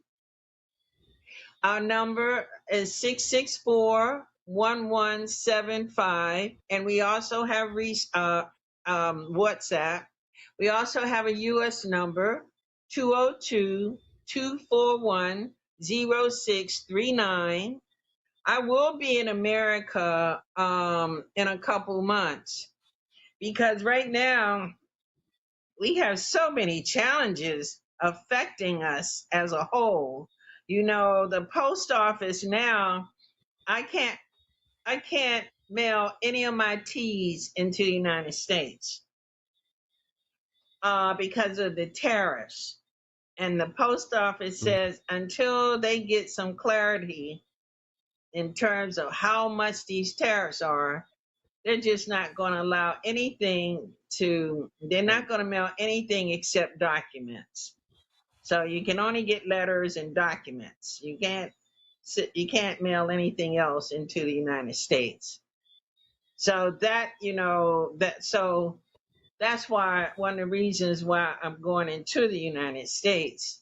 Our number is 664-1175, and we also have WhatsApp. We also have a U.S. number, 202-241-0639. I will be in America in a couple months, because right now we have so many challenges affecting us as a whole. You know, the post office now, I can't mail any of my teas into the United States because of the tariffs. And the post office says until they get some clarity in terms of how much these tariffs are, they're just not going to allow anything they're not going to mail anything except documents. So you can only get letters and documents. You can't mail anything else into the United States. So that's why one of the reasons why I'm going into the United States,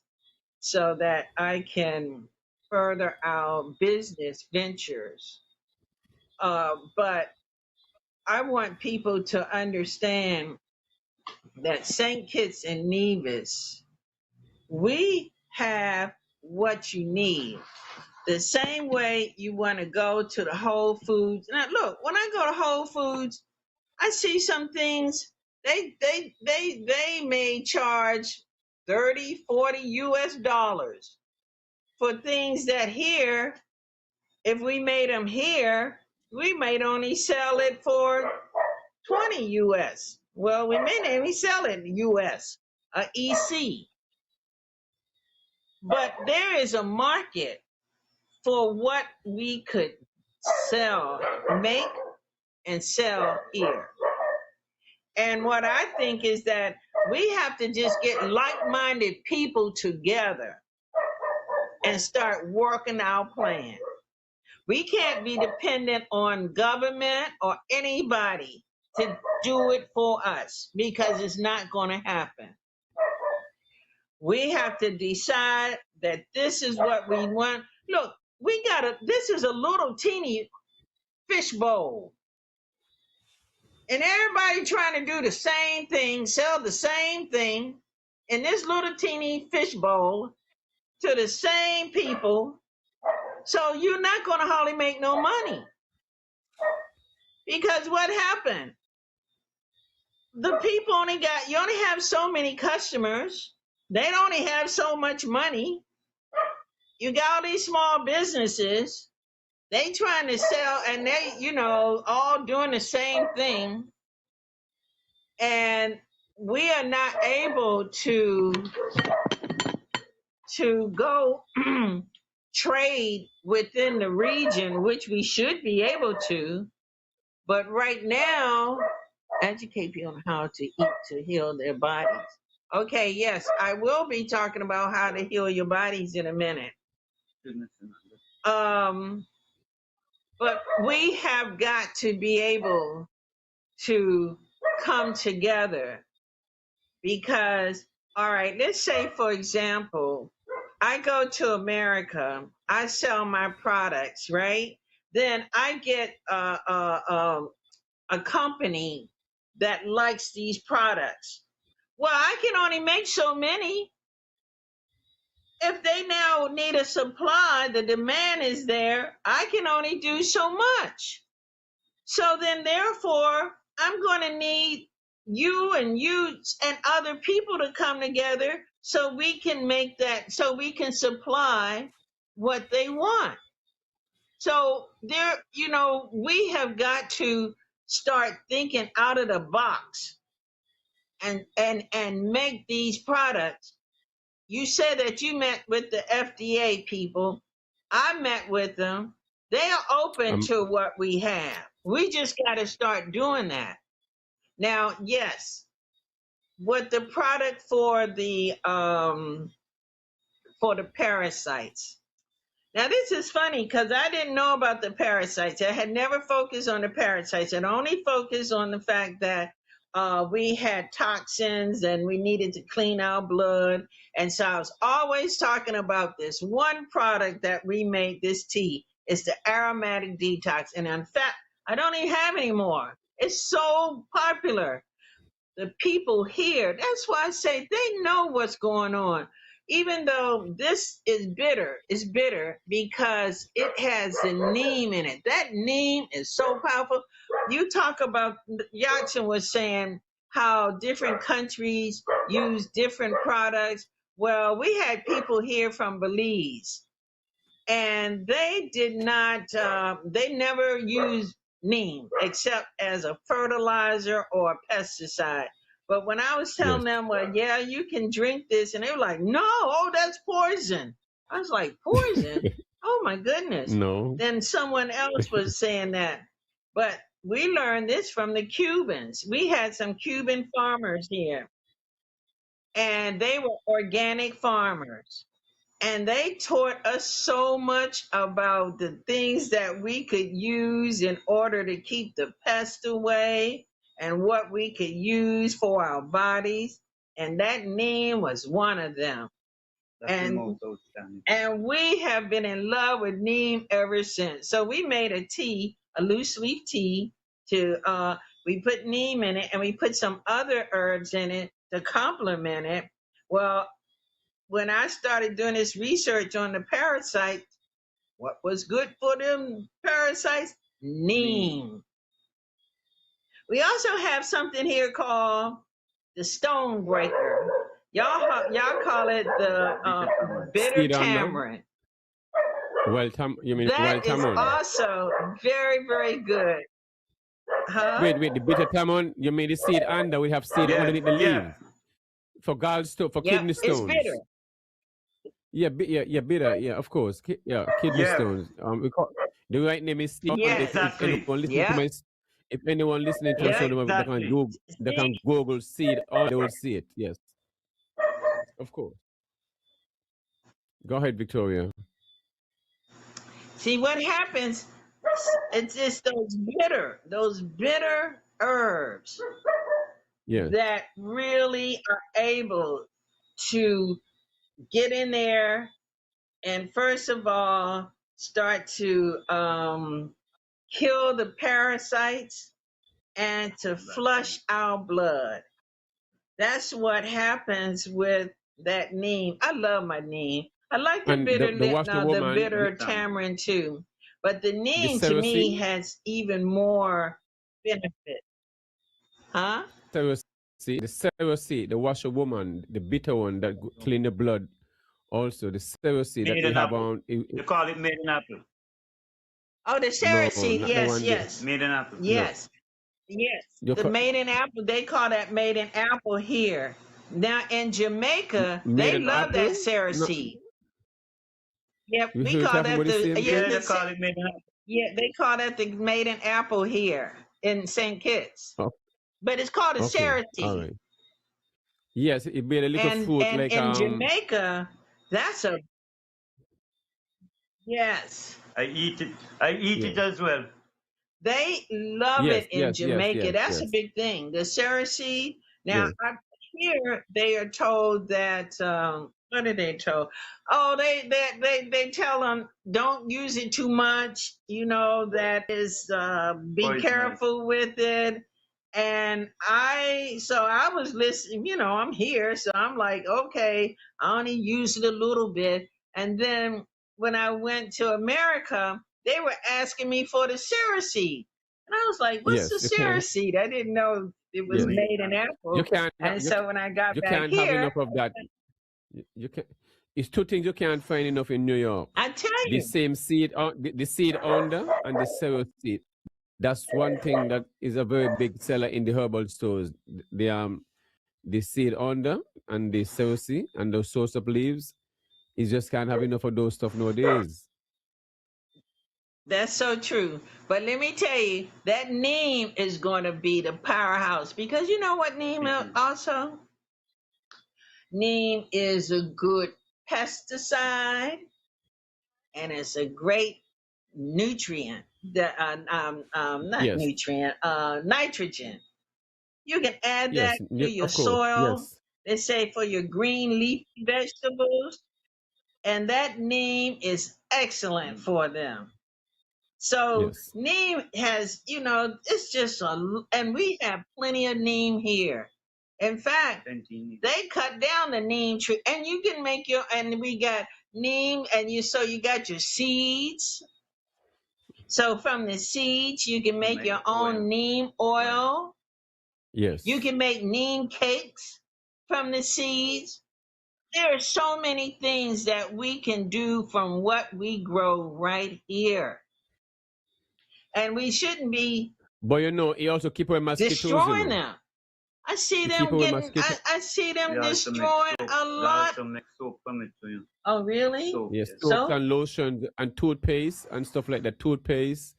so that I can further our business ventures. But I want people to understand that St. Kitts and Nevis, we have what you need. The same way you want to go to the Whole Foods. Now, look, when I go to Whole Foods, I see some things they may charge 30, 40 US dollars for things that here, if we made them here, we might only sell it for 20 US. Well, we may not even sell it US, EC. But there is a market for what we could sell, make and sell here. And what I think is that we have to just get like-minded people together and start working our plan. We can't be dependent on government or anybody to do it for us, because it's not going to happen. We have to decide that this is what we want. Look, this is a little teeny fish bowl. And everybody trying to do the same thing, sell the same thing in this little teeny fish bowl to the same people. So you're not going to hardly make no money. Because what happened? The people you only have so many customers. They only have so much money. You got all these small businesses. They trying to sell, and they, all doing the same thing. And we are not able to go trade within the region, which we should be able to. But right now, educate people on how to eat to heal their bodies. Okay, yes, I will be talking about how to heal your bodies in a minute. But we have got to be able to come together, because, all right, let's say, for example, I go to America, I sell my products, right? Then I get a company that likes these products. Well, I can only make so many. If they now need a supply, the demand is there, I can only do so much. So then, therefore, I'm going to need you and other people to come together so we can make that, so we can supply what they want. So we have got to start thinking out of the box and make these products. You said that you met with the FDA people. I met with them. They are open to what we have. We just got to start doing that. Now, yes, with the product for the parasites. Now, this is funny because I didn't know about the parasites. I had never focused on the parasites. I'd only focused on the fact that we had toxins and we needed to clean our blood. And so I was always talking about this one product that we made, this tea. It's the aromatic detox. And in fact, I don't even have any more. It's so popular. The people here, that's why I say they know what's going on. Even though this is bitter, it's bitter because it has the neem in it. That neem is so powerful. You talk about, Yahsonn was saying how different countries use different products. Well, we had people here from Belize, and they did not, they never used neem except as a fertilizer or a pesticide. But when I was Yes. telling them, well, yeah, you can drink this, and they were like, no, oh, that's poison. I was like, poison? Oh my goodness. No. Then someone else was saying that. But we learned this from the Cubans. We had some Cuban farmers here, and they were organic farmers. And they taught us so much about the things that we could use in order to keep the pest away and what we could use for our bodies. And that neem was one of them. That's the And most outstanding. and we have been in love with neem ever since. So we made a tea, a loose leaf tea, to we put neem in it and we put some other herbs in it to complement it. Well, when I started doing this research on the parasites, what was good for them parasites? Neem. We also have something here called the stone breaker. Y'all call it the bitter Seed under? tamarind. You mean wild That is tamarind? also very, very good. Huh? Wait, the bitter tamarind, you mean the seed under, we have seed underneath the leaf. Yeah. For gallstone, for Yeah, kidney it's stones. bitter. Yeah, bitter. Yeah, of course. Kidney Yeah. stones. The right name is seed. Yeah. Exactly. If anyone listening to the Yeah, show, they exactly. can Google seed on, they will see it. Yes, of course. Go ahead, Victoria. See what happens? It's just those bitter herbs Yes. that really are able to get in there and first of all start to kill the parasites and to flush our blood. That's what happens with that neem. I love my neem. I like the And bitter the washerwoman, bitter tamarind too. But the the neem to me cerasee, has even more benefit. Huh? the washerwoman, the bitter one that clean the blood. Also, the cerasee that we Maiden have apple. on. You call it maiden apple. Oh, the No, cerasee. not the Yes, one there. yes. Maiden apple. No. Yes. Yes. You The maiden apple, they call that maiden apple here. Now in Jamaica, they maiden love apple? that No. cerasee. Yep, You we heard call talking that about the the same Yeah, thing? they call it maiden apple. yeah, they call that the maiden apple here in St. Kitts. Oh, But it's called a okay. All cerasee. right. Yes, it made a little And fruit and like in Jamaica, that's a yes. I eat it. I eat it yes. as well. They love Yes, it in Jamaica. yes, That's a yes. big thing. The cerasee. Now, Yes. here they are told that what are they told? Oh, they tell them don't use it too much. You know that is be Poisonous. careful with it. And I was listening. You know, I'm here, so I'm like, okay, I only use it a little bit. And then when I went to America, they were asking me for the cerasee. And I was like, what's the Yes, you can. cerasee? I didn't know it was Yes. made in You apple. can't And so when I got you back can't have here, enough of that. You can. It's two things you can't find enough in New York. I tell The you, same seed, the seed under and the cereal seed. That's one thing that is a very big seller in the herbal stores. The seed under and the cereal seed and the source of leaves. You just can't have enough of those stuff nowadays. that's so true. But let me tell you, that neem is going to be the powerhouse because you know what neem is also? Neem is a good pesticide and it's a great nutrient. Not Yes. nutrient, nitrogen. You can add Yes. that to your Of course. soil. Yes. They say for your green leafy vegetables, and that neem is excellent for them. So Yes. neem has, you know, it's just and we have plenty of neem here. In fact, they cut down the neem tree, and you can make and we got neem, and you got your seeds. So from the seeds, you can make your own neem oil. Yes. You can make neem cakes from the seeds. There are so many things that we can do from what we grow right here. And we shouldn't be But you know, he also keep away mosquitoes, you destroying know. them. I see to keep them away getting. mosquito. I see them We also make destroying soap. a We lot. also make soap from it too. Oh, really? Soap, Yes, yes. soaps So, and lotions and toothpaste and stuff like that. Toothpaste,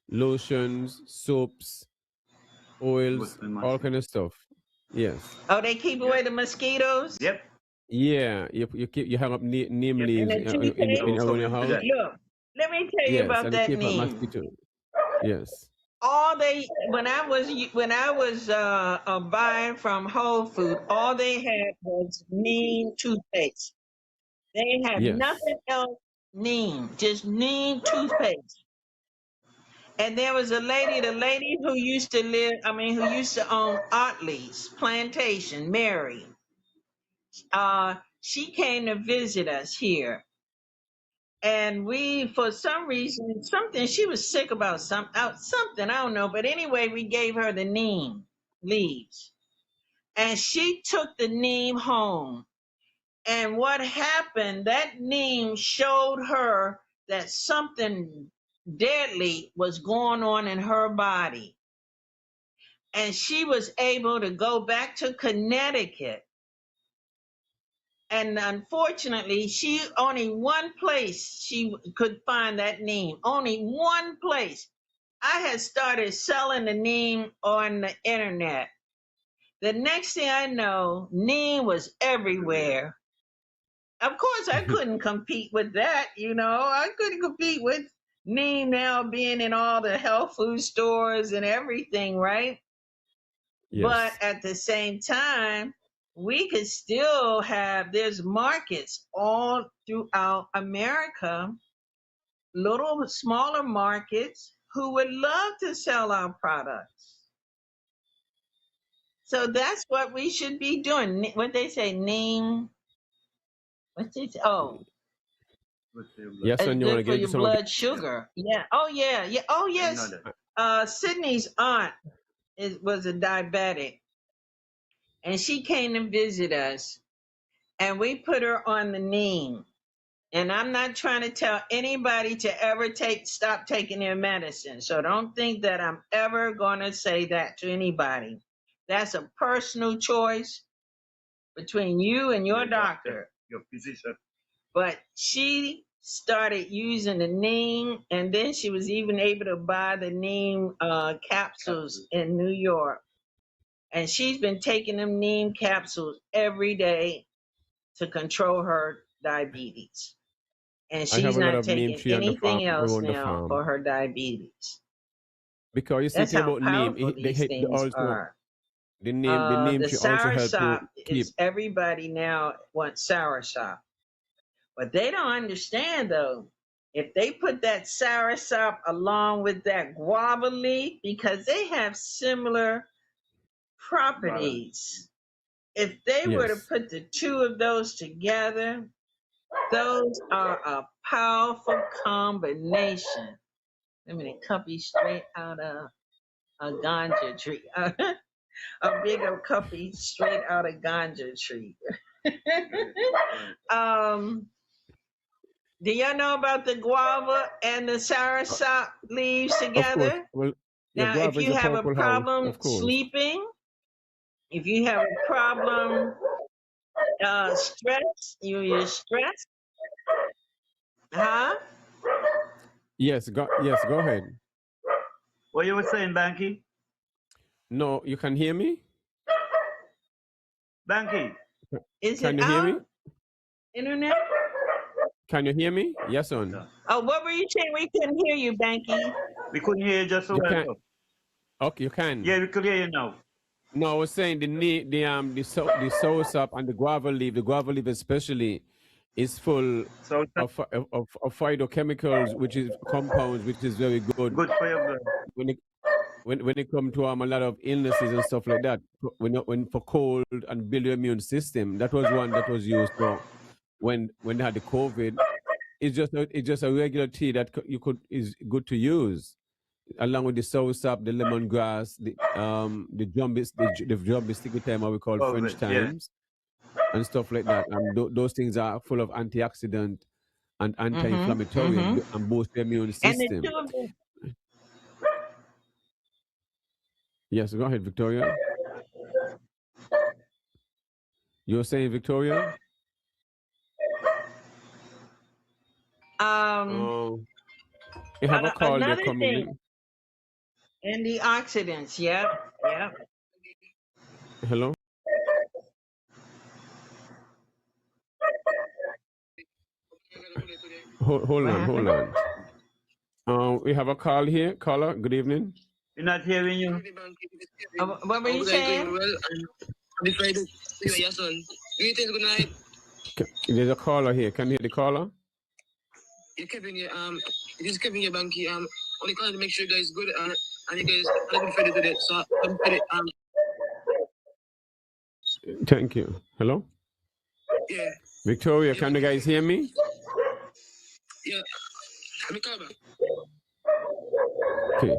lotions, soaps, Good oils, for all kind mosquito. of stuff. Yes. oh, they keep away the mosquitoes. Yep. Yeah, you hang up neem Yep. And leaves the in So toothpaste. around your we do house. that. Look, let me tell you Yes, about and it that keep out neem. mosquito. Yes. All they when I was buying from Whole Food, all they had was neem toothpaste. They had Yes. nothing else neem, just neem toothpaste. And there was the lady who used to who used to own Otley's plantation, Mary. She came to visit us here. And we, for some reason, she was sick about something, I don't know. But anyway, we gave her the neem leaves. And she took the neem home. And what happened, that neem showed her that something deadly was going on in her body. And she was able to go back to Connecticut. And unfortunately, she only one place she could find that neem. Only one place. I had started selling the neem on the internet. The next thing I know, neem was everywhere. Of course, I couldn't compete with that. I couldn't compete with neem now being in all the health food stores and everything, right? But Yes. at the same time, we could still there's markets all throughout America, little smaller markets who would love to sell our products. So that's what we should be doing. What they say, neem, what's it? Oh, Good for your blood. Yes, it's and you want to good for get into your some of the blood Yep. sugar. Yeah. Oh, yeah. Yeah. Oh, I know yes. that. Sydney's aunt was a diabetic, and she came to visit us, and we put her on the neem. And I'm not trying to tell anybody to ever stop taking their medicine. So don't think that I'm ever going to say that to anybody. That's a personal choice between you and your Your doctor, doctor. your physician. But she started using the neem, and then she was even able to buy the neem capsules Capsule. in New York. And she's been taking them neem capsules every day to control her diabetes. And I have she's a lot not of neem taking tree on the farm anything else around the now farm. for her diabetes. Because you see That's thing how about neem, powerful these they things also are. the neem The tree also help to soursop keep. is everybody now wants soursop. But they don't understand though. If they put that soursop along with that guava leaf, because they have similar Balance. properties. If they were to Yes. put the two of those together, those are a powerful combination. I mean, it cuppy straight out of a ganja tree. A bigger cuppy straight out of ganja tree. um, do y'all know about the guava and the Uh, soursop leaves Of course. together? Well, yeah, Now, if guava is you a have a purple house, problem of course. sleeping, if you have a problem you're stressed, huh? Yes, go ahead. What you were saying, Banky? No, you can hear me? Banky, Is Can it you hear me? out? Internet? Can you hear me? Yes, on. no. Oh, what were you saying? We couldn't hear you, Banky. We couldn't hear you just so You well. can. So. Okay, you can. Yeah, we could hear you now. No, I was saying the soursop and the guava leaf. The guava leaf especially is full So of phytochemicals, which is compounds, which is very good good for your blood. when it when it comes to a lot of illnesses and stuff like that. When for cold and build your immune system, that was one that was used for when they had the COVID. It's just a regular tea that you could is good to use along with the soursop, the lemongrass, the jumbie sticky thyme, what we call Of French it, yeah. thymes, and stuff like that. And those things are full of antioxidant and Mm-hmm. anti-inflammatory Mm-hmm. and boost the immune And the system. two of them, Yes, go ahead, Victoria. You're saying Victoria? You have a call there Another coming thing, antioxidants. Yep. in. Hello? Hold on. We have a call here. Caller, good evening. We're not hearing you. What were you saying? There's a caller here. Can you hear the caller? You're Kevin, it is Kevin, your Bankie. Only calling to make sure you guys good, and you guys are good for it today. So I'm for it. Thank you. Hello? Yeah. Victoria, can you guys hear me? Yeah. Let me call back. Okay.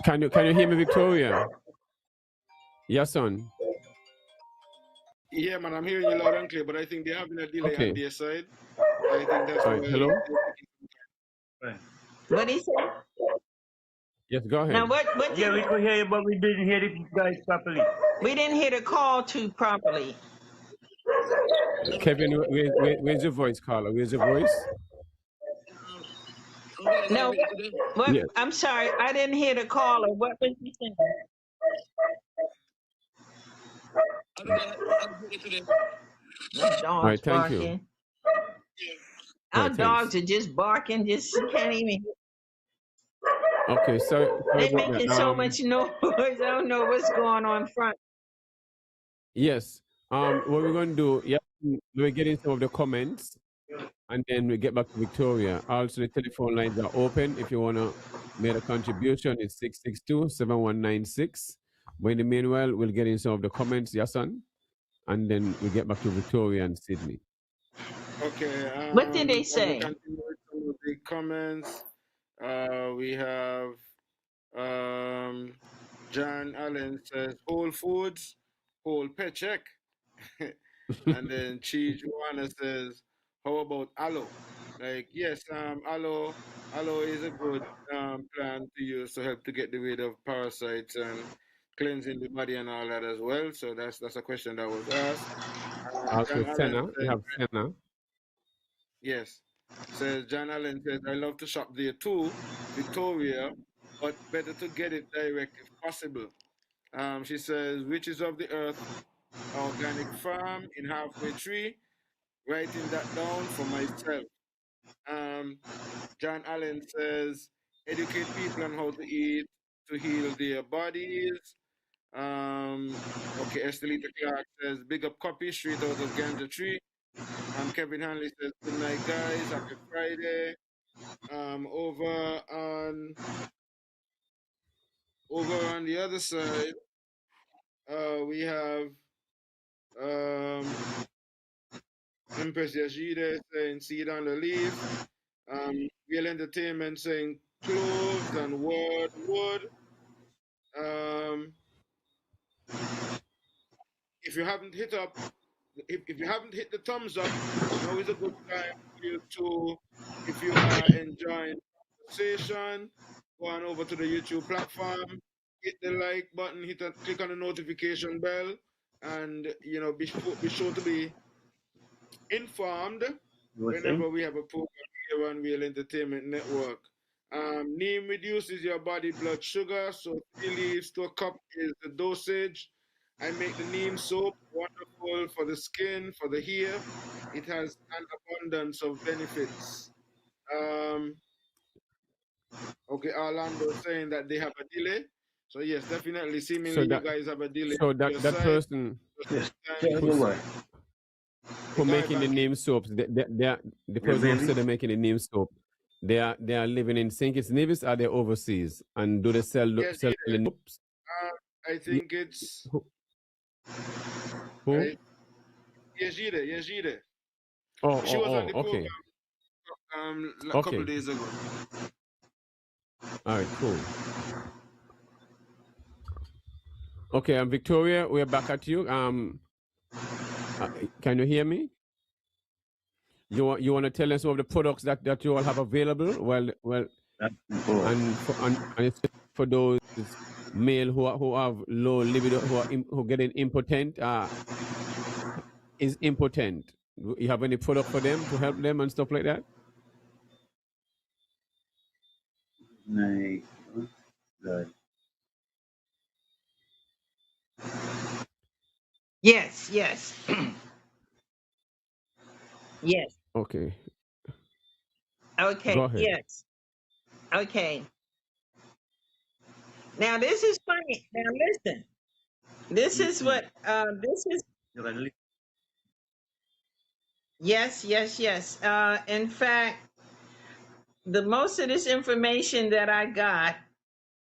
Can you hear me, Victoria? Yahsonn. Yeah, man, I'm hearing you loud and clear, but I think they're having a delay Okay. on their side. I think that's All why. right. Hello? What did he say? Yes, go ahead. Now what? Yeah, we could hear you, but we didn't hear the guys properly. We didn't hear the call to properly. Kevin, where's your voice, caller? Where's your voice? No. What? Yes. I'm sorry, I didn't hear the caller. What was he saying? All right, thank you. Barking. All Our right, dogs thanks. are just barking. Just can't even. Okay, sorry They're about making that. so much noise. I don't know what's going on front. Yes. What we're going to do, yeah, we're getting some of the comments, and then we get back to Victoria. Also, the telephone lines are open. If you want to make a contribution, it's 662-7196. But in the meanwhile, we'll get in some of the comments, Yahsonn, and then we get back to Victoria and Sydney. Okay. What did they as we say? continue with some of the comments, we have John Allen says Whole Foods, whole paycheck. And then Chi Joanna says, how about aloe? Like, yes, aloe is a good plant to use to help to get rid of parasites and cleansing the body and all that as well. So that's a question that was asked. Also, John Allen Senna, we says, have Senna. yes. Says John Allen says, I love to shop there too, Victoria, but better to get it direct if possible. She says, Riches of the Earth Organic Farm in Halfway Tree, writing that down for myself. John Allen says, educate people on how to eat to heal their bodies. Okay, Estelita Clark says, big up copy straight out of Ganja Tree. Kevin Hanley says, good night, guys. Happy Friday. Over on the other side, we have Empress Yashida saying seed on the leaf. Real Entertainment saying cloves and wood. If you haven't hit the thumbs up, now is a good time for you to, if you are enjoying the conversation, go on over to the YouTube platform, hit the like button, click on the notification bell, and be sure to be informed whenever we have a program here on Real Entertainment Network. Neem reduces your body blood sugar, so 3 leaves to a cup is the dosage. I make the neem soap, wonderful for the skin, for the hair. It has an abundance of benefits. Okay, Orlando saying that they have a delay. So yes, definitely, seemingly you guys have a delay. So that person who making the neem soaps, the person who said they're making the neem soap, they are living in St. Kitts Nevis, or they're overseas, and do they sell the soaps? I think it's who? Yajide. Oh, she was on the okay. program a couple days ago. All right, cool. Okay, Victoria, we're back at you. Can you hear me? You want to tell us some of the products that you all have available? Well, and it's for those male who have low libido, who getting impotent, is impotent. You have any product for them to help them and stuff like that? Like, good. Yes, yes, yes. Okay, go Okay, ahead. yes. Okay. Now this is funny. Now listen. This is what this is. You can live. Yes, yes, yes. In fact, the most of this information that I got,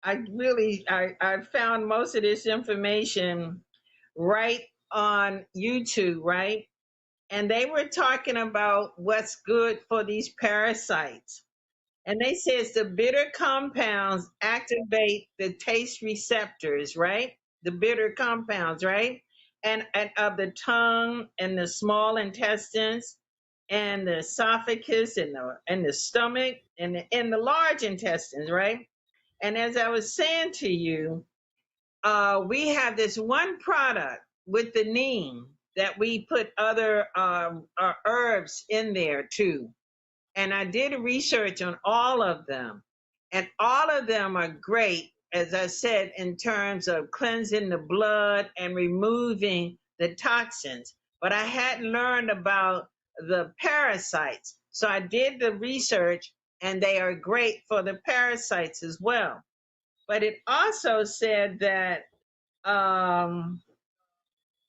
I found most of this information right on YouTube, right? And they were talking about what's good for these parasites. And they says the bitter compounds activate the taste receptors, right? The bitter compounds, right? And of the tongue and the small intestines and the esophagus and the stomach and the large intestines, right? And as I was saying to you, we have this one product with the neem that we put other herbs in there too. And I did research on all of them, and all of them are great, as I said, in terms of cleansing the blood and removing the toxins. But I hadn't learned about the parasites. So I did the research, and they are great for the parasites as well. But it also said that, um,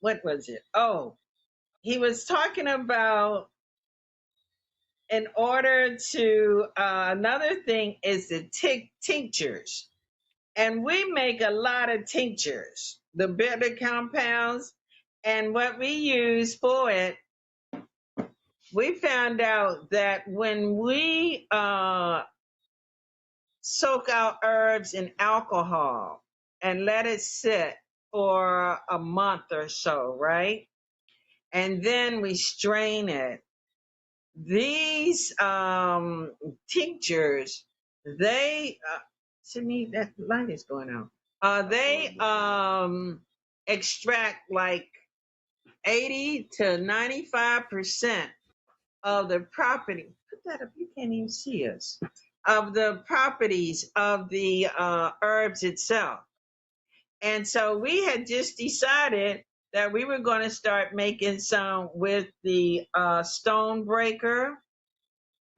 what was it? Oh, he was talking about in order to another thing is the tinctures, and we make a lot of tinctures, the bitter compounds, and what we use for it, we found out that when we soak our herbs in alcohol and let it sit for a month or so, right, and then we strain it, these tinctures, they Sydney, that light is going out. They extract like 80 to 95% of the property. Put that up, you can't even see us. Of the properties of the herbs itself. And so we had just decided that we were going to start making some with the stone breaker,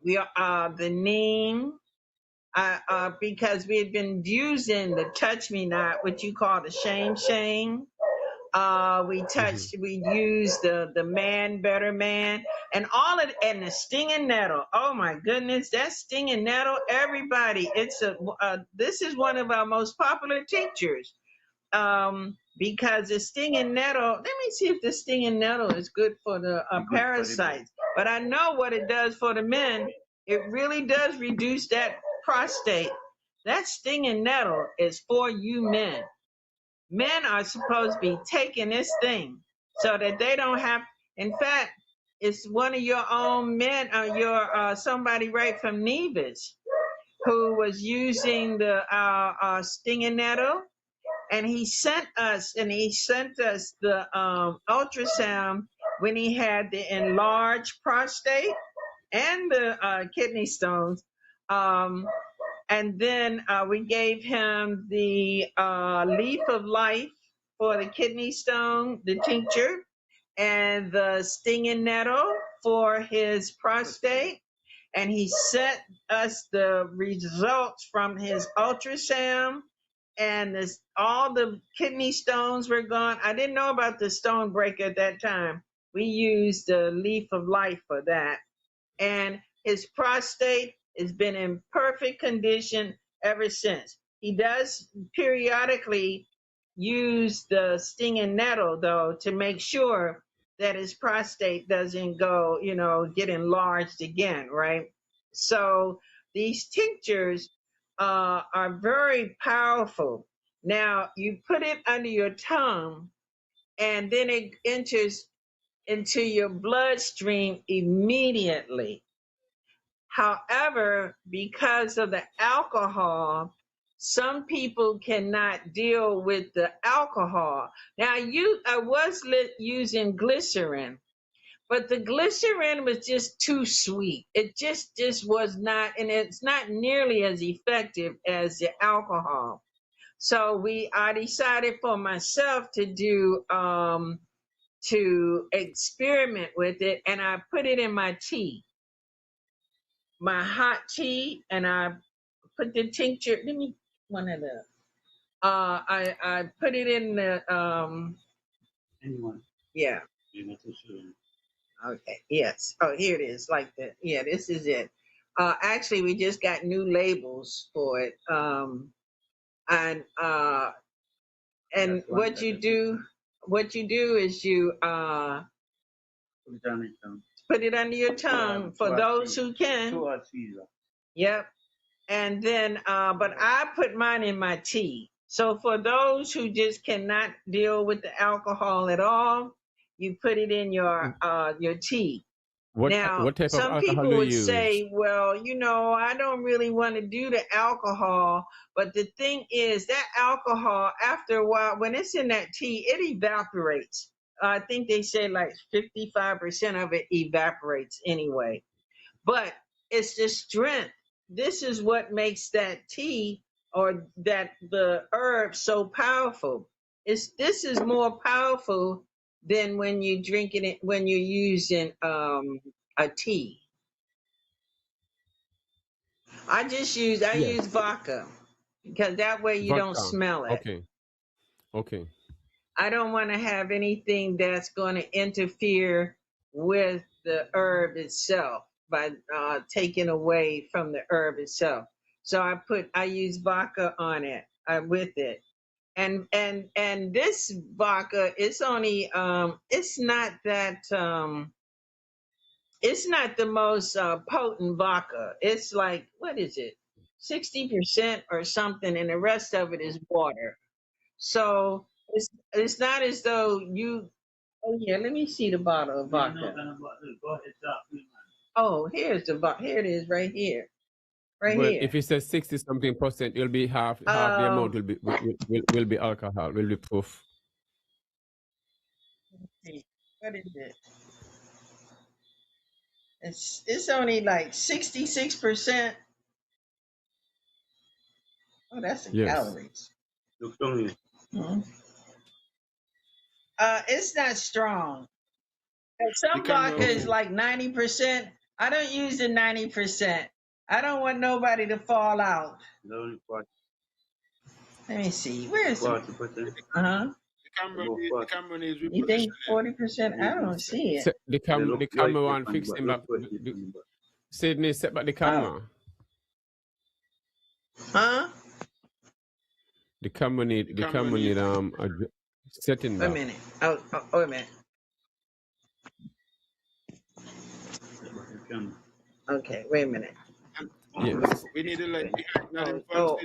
we the neem, because we had been using the touch me not, what you call the shame. Hmm. We used the man, better man, and all of, and the stinging nettle. Oh my goodness, that stinging nettle, everybody, this is one of our most popular tinctures. Because the stinging nettle, let me see if the stinging nettle is good for the parasites. But I know what it does for the men. It really does reduce that prostate. That stinging nettle is for you men. Men are supposed to be taking this thing so that they don't have. In fact, it's one of your own men, your somebody right from Nevis, who was using the stinging nettle, and he sent us the ultrasound when he had the enlarged prostate and the kidney stones. And then we gave him the leaf of life for the kidney stone, the tincture, and the stinging nettle for his prostate. And he sent us the results from his ultrasound, and all the kidney stones were gone. I didn't know about the stone breaker at that time. We used the leaf of life for that. And his prostate has been in perfect condition ever since. He does periodically use the stinging nettle, though, to make sure that his prostate doesn't go, get enlarged again, right? So these tinctures are very powerful. Now, you put it under your tongue, and then it enters into your bloodstream immediately. However, because of the alcohol, some people cannot deal with the alcohol. Now, I was using glycerin, but the glycerin was just too sweet. It just was not, and it's not nearly as effective as the alcohol. So I decided for myself to experiment with it, and I put it in my tea, my hot tea, and I put the tincture. Let me one of the. I put it in the Anyone? yeah. You're not too sure. Okay. Yes. Oh, here it is. Like that. Yeah. This is it. Actually, we just got new labels for it. And That's one what you do, is you Put it on your tongue. put it under your tongue for those who can. Two or three. Yep. And then, but I put mine in my tea. So for those who just cannot deal with the alcohol at all, you put it in your tea. Now, What type of some alcohol people do would you use? say, well, I don't really want to do the alcohol. But the thing is, that alcohol, after a while, when it's in that tea, it evaporates. I think they say like 55% of it evaporates anyway. But it's the strength. This is what makes that tea or that the herb so powerful. This is more powerful than when you're drinking it when you're using a tea. I Yes. use vodka because that way you don't Vodka. smell it. Okay. Okay. I don't want to have anything that's going to interfere with the herb itself by taking away from the herb itself. So I use vodka on it with it, and this vodka it's only it's not the most potent vodka. It's like what is it, 60% or something, and the rest of it is water. So it's not as though you. Oh yeah, let me see the bottle of vodka. Oh, here's the bottle. Here it is, right here, right Well, here. if it says 60 something percent, it'll be half the amount Um, will be alcohol, will be proof. let's see, what is it? It's only like 66%. Oh, that's the Yes. calories. Look to me. Mhm. It's not strong. And The some camera vodka is Okay. like 90%. I don't use the 90%. I don't want nobody to fall out. Only 40, Let me see. Where is it? 40%. Uh-huh. the camera needs You think repositioning. 40%? I don't see it. The camera one fix him back. Sydney set back the Oh. camera. Huh? The camera need setting Wait a back. minute. Oh, wait a minute. Okay, wait a minute. Yes. We need to like not in front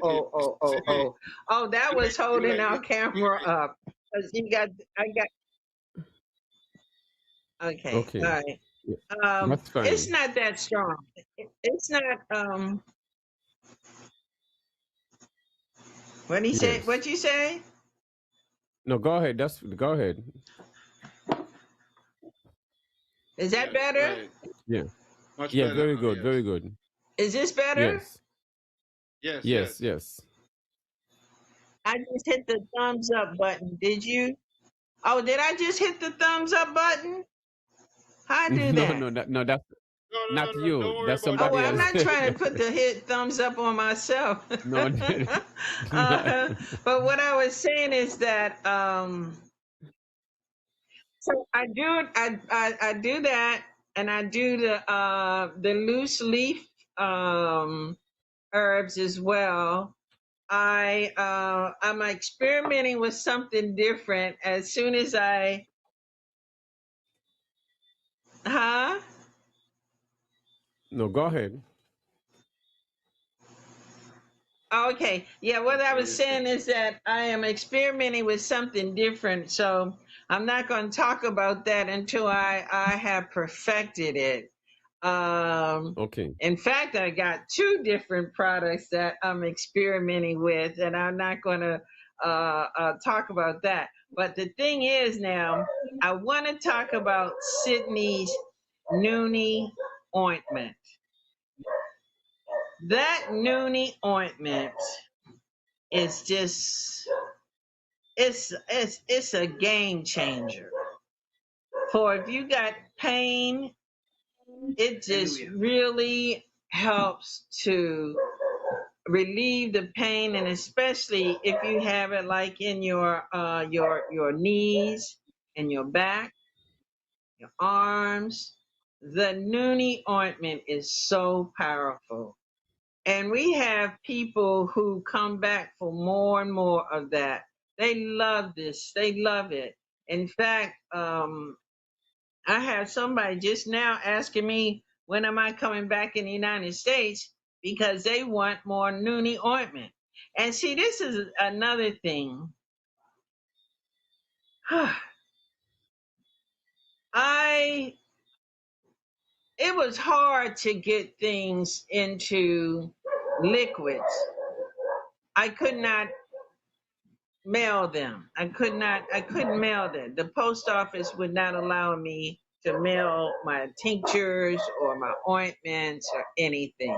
Oh, that was holding our camera up. 'Cause okay. Okay. All right. Yeah. That's fine. It's not that strong. It's not what he say? Yes. What you say? No, go ahead. Go ahead. Is that better? Right. Yeah. Much Yeah, better very now, good, yes. very good. Is this better? Yes. Yes. Yes. I just hit the thumbs up button. Did you? Oh, did I just hit the thumbs up button? How I do that? No, that's No, not don't you. worry That's about Oh, somebody well, I'm else. not trying to put the hit thumbs up on myself. No. But what I was saying is that so I do that, and I do the loose leaf herbs as well. I'm experimenting with something different as soon as huh? No, go ahead. Okay. Yeah, what I was saying is that I am experimenting with something different. So I'm not going to talk about that until I have perfected it. Okay. In fact, I got 2 different products that I'm experimenting with, and I'm not going to talk about that. But the thing is, now I want to talk about Sydney's Noonie ointment. That Noonie ointment is just it's a game changer. For if you got pain, it just really helps to relieve the pain, and especially if you have it like in your knees and your back, your arms. The Noonie ointment is so powerful. And we have people who come back for more and more of that. They love this. They love it. In fact, I had somebody just now asking me, when am I coming back in the United States? Because they want more Noonie ointment. And see, this is another thing. It was hard to get things into liquids. I could not mail them. I couldn't mail them. The post office would not allow me to mail my tinctures or my ointments or anything.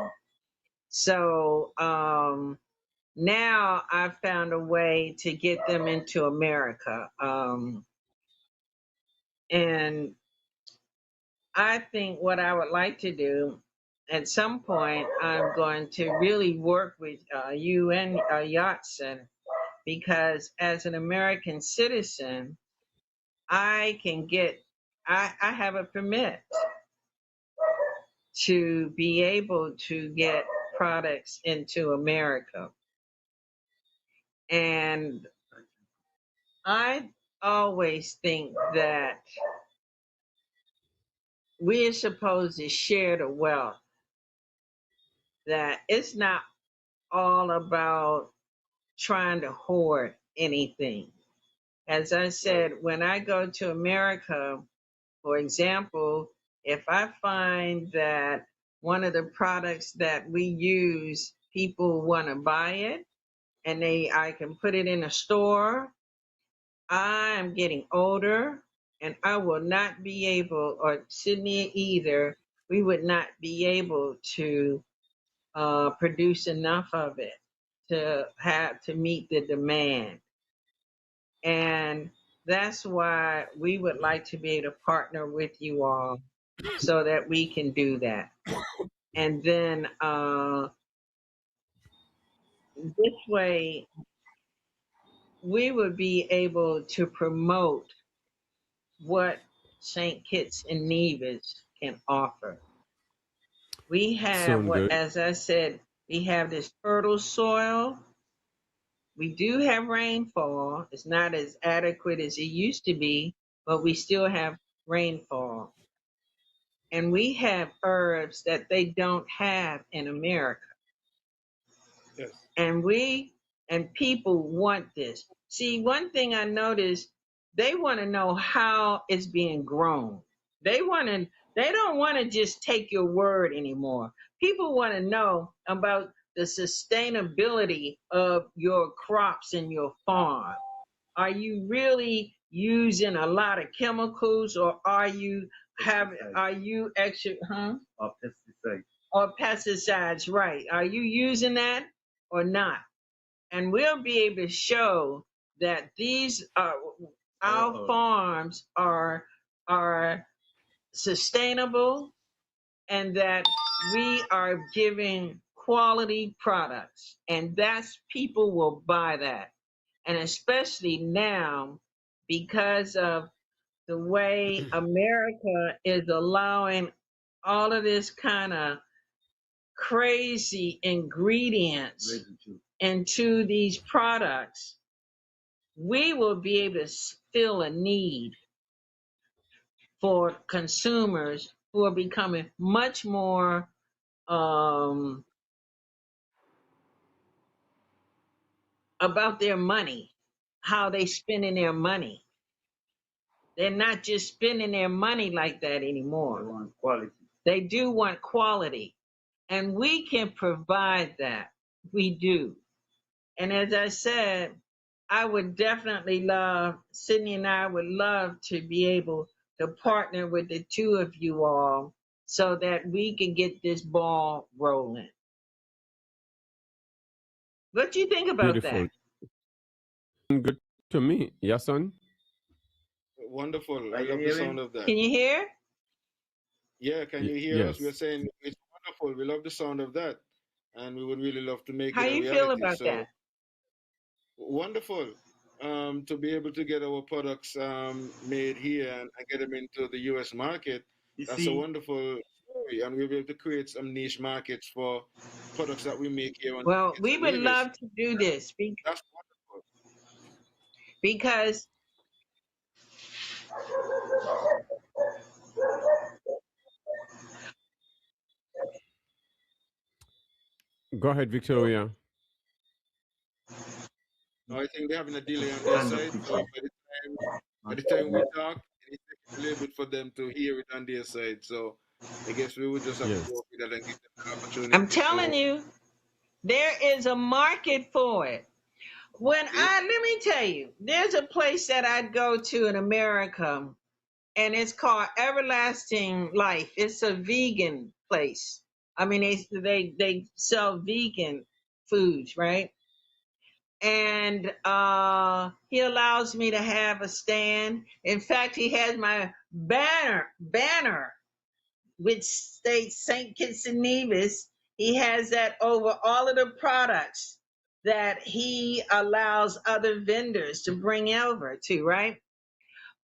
So now I've found a way to get them into America. And I think what I would like to do at some point, I'm going to really work with you and Yahsonn, because as an American citizen, I have a permit to be able to get products into America. And I always think that we are supposed to share the wealth, that it's not all about trying to hoard anything. As I said, when I go to America, for example, if I find that one of the products that we use, people want to buy it, and I can put it in a store, I am getting older, and I will not be able, or Sydney either, we would not be able to produce enough of it to meet the demand. And that's why we would like to be able to partner with you all so that we can do that. And then this way, we would be able to promote what St. Kitts and Nevis can offer. We have Sound good. as I said, we have this fertile soil. We do have rainfall. It's not as adequate as it used to be, but we still have rainfall. And we have herbs that they don't have in America. Yes. And people want this. See, one thing I noticed, they want to know how it's being grown. They don't want to just take your word anymore. People want to know about the sustainability of your crops in your farm. Are you really using a lot of chemicals, or are you actually Or pesticides. or pesticides, right? Are you using that or not? And we'll be able to show that these our farms are sustainable, and that we are giving quality products, and that's people will buy that. And especially now, because of the way America is allowing all of this kind of crazy ingredients into these products, we will be able to fill a need for consumers who are becoming much more about their money, how they spending their money. They're not just spending their money like that They anymore. want quality. They do want quality, and we can provide that. We do. And as I said, I would definitely love, Sydney and I would love to be able to partner with the two of you all so that we can get this ball rolling. What do you think about Beautiful. that? Good to me. Yahsonn? Wonderful. Are I you love the hearing? sound of that. Can you hear? Yeah, can you hear us? We're Yes. saying it's wonderful. We love the sound of that. And we would really love to make How it a you feel reality. about So that? wonderful. To be able to get our products made here and get them into the US market, You that's a see, wonderful story. And we'll be able to create some niche markets for products that we make here on Well, Tickets we and would Nevis. love to do this That's wonderful. because Go ahead, Victoria. No, I think they're having a delay on their stand up side. So picture. by the time we talk, it takes a little bit for them to hear it on their side. So I guess we would just have to Yes. work with that and give them the I'm opportunity. telling So you, there is a market for it. Let me tell you, there's a place that I'd go to in America, and it's called Everlasting Life. It's a vegan place. I mean, they sell vegan foods, right? And he allows me to have a stand. In fact, he has my banner which states St. Kitts and Nevis. He has that over all of the products that he allows other vendors to bring over to, right?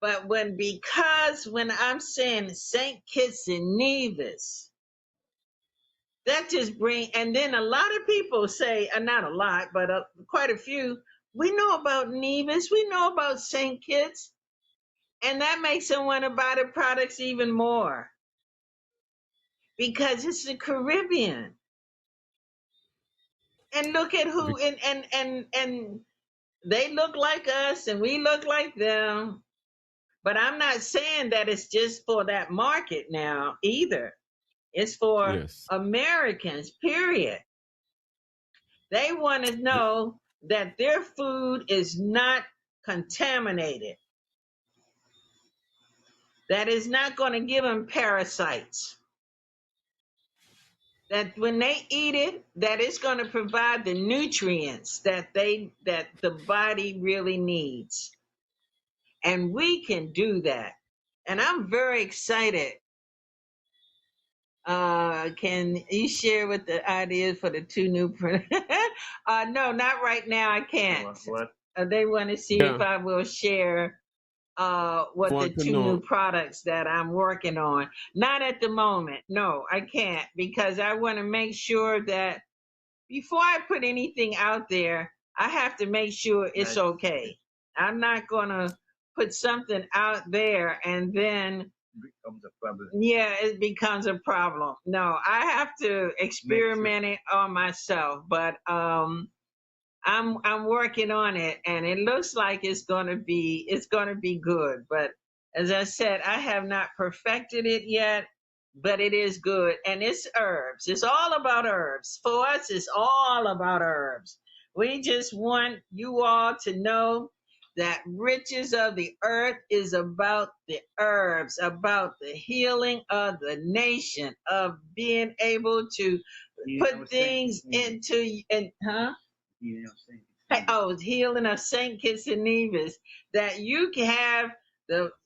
But when I'm saying St. Kitts and Nevis, that just and then a lot of people say, not a lot, but quite a few, we know about Nevis, we know about St. Kitts, and that makes them want to buy the products even more because it's the Caribbean. And look at who Vic- and they look like us and we look like them. But I'm not saying that it's just for that market now either. It's for yes. Americans, period. They want to Vi- know that their food is not contaminated, that is not going to give them parasites, that when they eat it, that it's going to provide the nutrients that the body really needs. And we can do that. And I'm very excited. Can you share with the ideas for the two new no, not right now. I can't. What? They want to see if Yeah. I will share I what the want to two new know products that I'm working on. Not at the moment. No, I can't because I want to make sure that before I put anything out there, I have to make sure it's okay. I'm not going to put something out there and then Becomes a problem. yeah, it becomes a problem. No, I have to experiment it on myself, but I'm working on it and it looks like it's going to be good, but as I said, I have not perfected it yet, but it is good and it's herbs. It's all about herbs. For us it's all about herbs. We just want you all to know that riches of the earth is about the herbs, about the healing of the nation, of being able to put things into and healing of Saint Kitts and Nevis, that you can have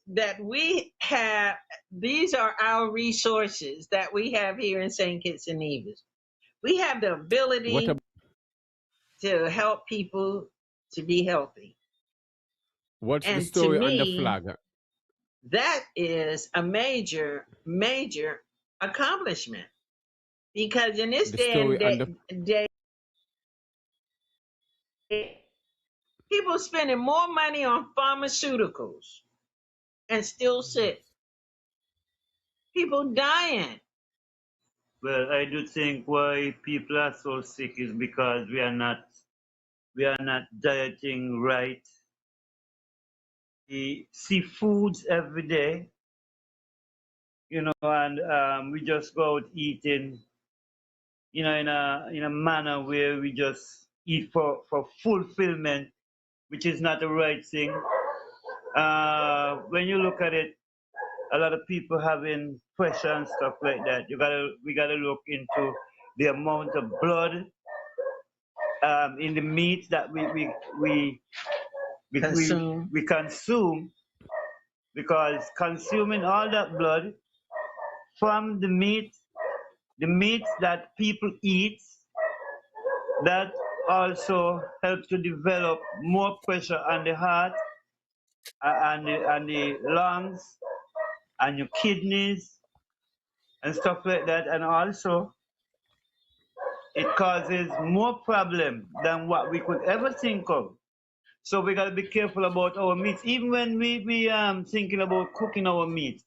that we have. These are our resources that we have here in Saint Kitts and Nevis. We have the what ability to help people to be healthy, what's the and to story on the me, flag? that is a major, major accomplishment because in this The day and story on the day, people spending more money on pharmaceuticals and still sick. People dying. Well, I do think why people are so sick is because we are not dieting right. We see foods every day and we just go out eating, in a manner where we just eat for fulfillment, which is not the right thing. When you look at it, a lot of people having pressure and stuff like that. We gotta look into the amount of blood in the meat that Consume. we consume, because consuming all that blood from the meat that people eat, that also helps to develop more pressure on the heart, and the lungs, and your kidneys and stuff like that. And also it causes more problem than what we could ever think of. So we gotta be careful about our meat. Even when we thinking about cooking our meat,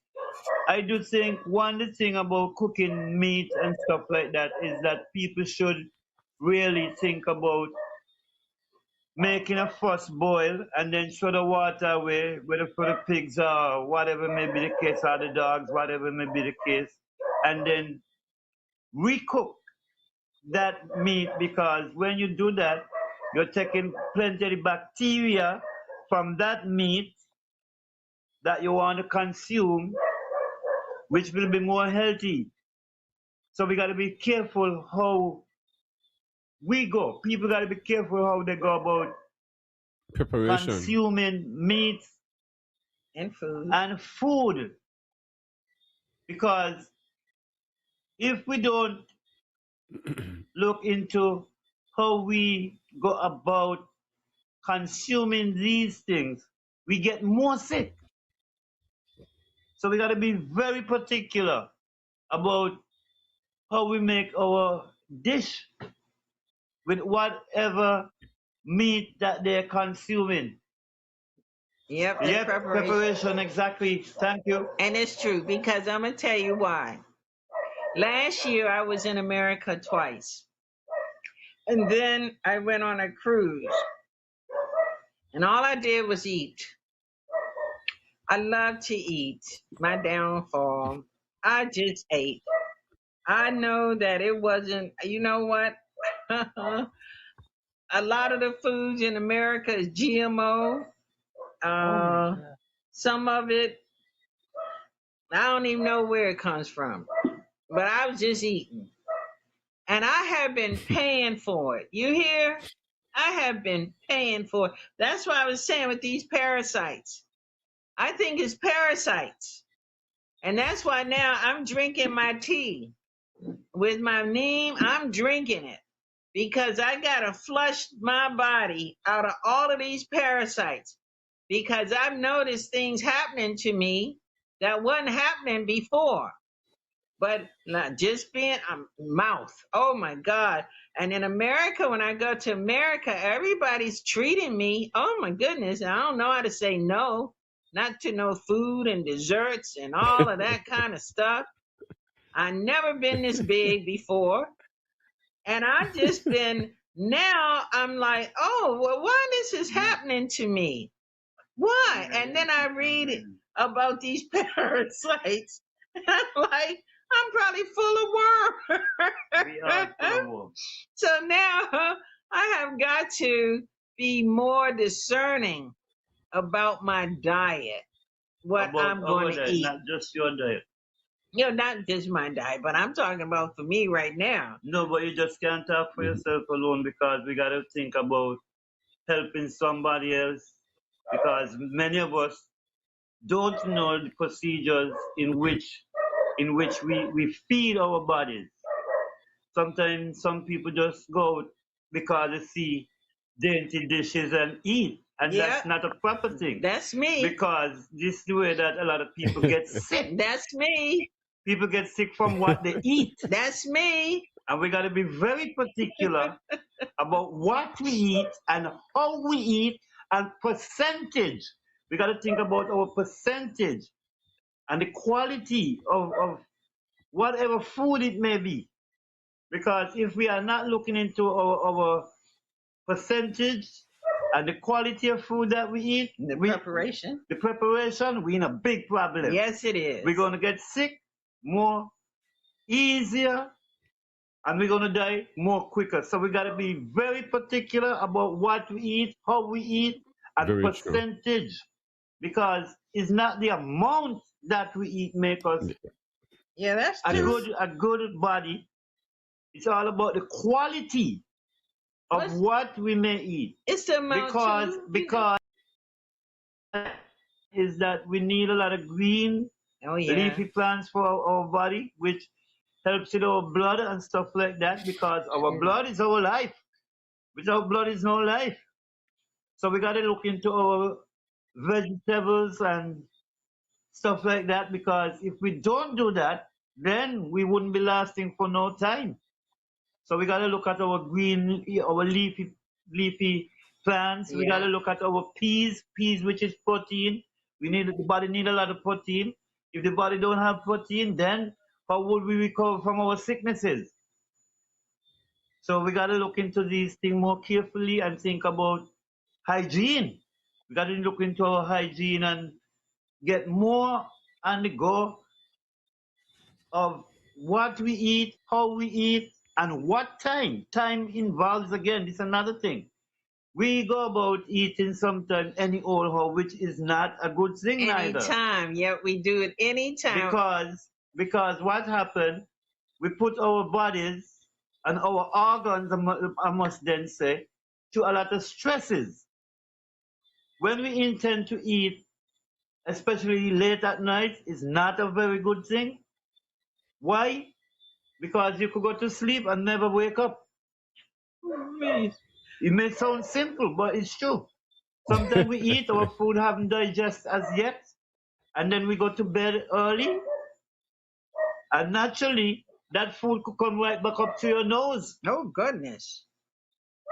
I do think one thing about cooking meat and stuff like that is that people should really think about making a first boil and then throw the water away, whether for the pigs or whatever may be the case, or the dogs, whatever may be the case, and then recook that meat, because when you do that, you're taking plenty of the bacteria from that meat that you want to consume, which will be more healthy. So we got to be careful how we go. People got to be careful how they go about Preparation. consuming meat And food. and food. Because if we don't look into how we go about consuming these things, we get more sick. So we got to be very particular about how we make our dish with whatever meat that they're consuming. Yep, and Yep, preparation. preparation, exactly. Thank you. And it's true, because I'm going to tell you why. Last year, I was in America twice. And then I went on a cruise. And all I did was eat. I love to eat. My downfall, I just ate. I know that it wasn't, you know what? A lot of the foods in America is GMO. Some of it, I don't even know where it comes from. But I was just eating. And I have been paying for it. You hear? I have been paying for it. That's why I was saying with these parasites. I think it's parasites. And that's why now I'm drinking my tea. With my neem, I'm drinking it. Because I got to flush my body out of all of these parasites. Because I've noticed things happening to me that wasn't happening before. But not just being mouth. Oh my God. And in America, when I go to America, everybody's treating me. Oh my goodness. I don't know how to say no. Not to no food and desserts and all of that kind of stuff. I never been this big before. And I've just been, now I'm like, oh, well, why this is happening to me? Why? And then I read about these parasites. And I'm like, I'm probably full of worms. We are full of worms. So now I have got to be more discerning about my diet, what About I'm our going to diet, eat. not just your diet. You know, not just my diet, but I'm talking about for me right now. No, but you just can't talk for yourself alone, because we got to think about helping somebody else, because many of us don't know the procedures in which we feed our bodies. Sometimes some people just go out because they see dainty dishes and eat, and Yeah. that's not a proper thing. That's me. Because this is the way that a lot of people get sick. That's me. People get sick from what they eat. That's me. And we got to be very particular about what we eat and how we eat and percentage. We got to think about our percentage and the quality of whatever food it may be. Because if we are not looking into our percentage and the quality of food that we eat, The preparation. we're in a big problem. Yes, it is. We're going to get sick, more easier, and we're going to die more quicker. So we got to be very particular about what we eat, how we eat, and Very true. percentage, because it's not the amount that we eat make us Yeah, that's a true. good body. It's all about the quality of What's- what we may eat. It's the amount Because too. because is that we need a lot of green Oh yeah. leafy plants for our body, which helps with our blood and stuff like that, because our blood is our life. Without blood is no life. So we got to look into our vegetables and stuff like that, because if we don't do that, then we wouldn't be lasting for no time. So we got to look at our green, our leafy plants. We got to look at our peas, which is protein. The body need a lot of protein. If the body don't have protein, then how would we recover from our sicknesses? So we got to look into these things more carefully and think about hygiene. We got to look into our hygiene and get more on the go of what we eat, how we eat, and what time. Time involves, again, this is another thing. We go about eating sometimes any old how, which is not a good thing neither. Anytime. Yep, we do it anytime. Because what happened, we put our bodies and our organs, I must then say, to a lot of stresses. When we intend to eat, especially late at night, is not a very good thing. Why? Because you could go to sleep and never wake up. It may sound simple, but it's true. Sometimes we eat, our food haven't digested as yet, and then we go to bed early, and naturally, that food could come right back up to your nose. Oh goodness.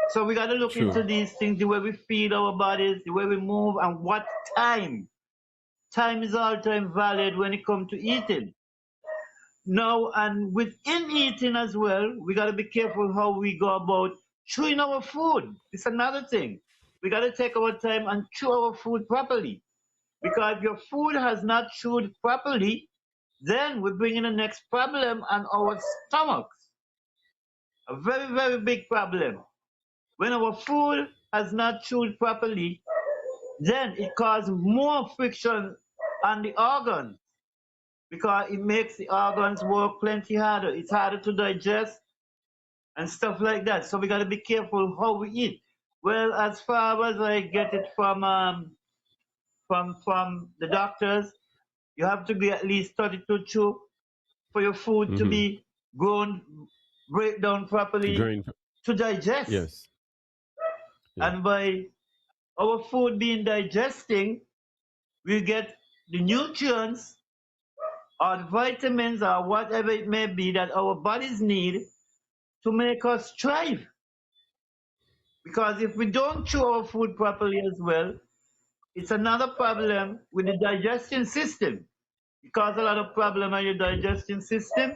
So we got to look True. into these things, the way we feed our bodies, the way we move, and what time. Time is all time valid when it comes to eating. Now, and within eating as well, we got to be careful how we go about chewing our food. It's another thing. We got to take our time and chew our food properly. Because if your food has not chewed properly, then we bring in the next problem on our stomachs. A very, very big problem. When our food has not chewed properly, then it causes more friction on the organs, because it makes the organs work plenty harder. It's harder to digest and stuff like that. So we got to be careful how we eat. Well, as far as I get it from the doctors, you have to be at least 32 chew for your food to be grown, break down properly, Grain. to digest. Yes. Yeah. And by our food being digesting, we get the nutrients or the vitamins or whatever it may be that our bodies need to make us thrive. Because if we don't chew our food properly as well, it's another problem with the digestion system. It causes a lot of problem on your digestion system,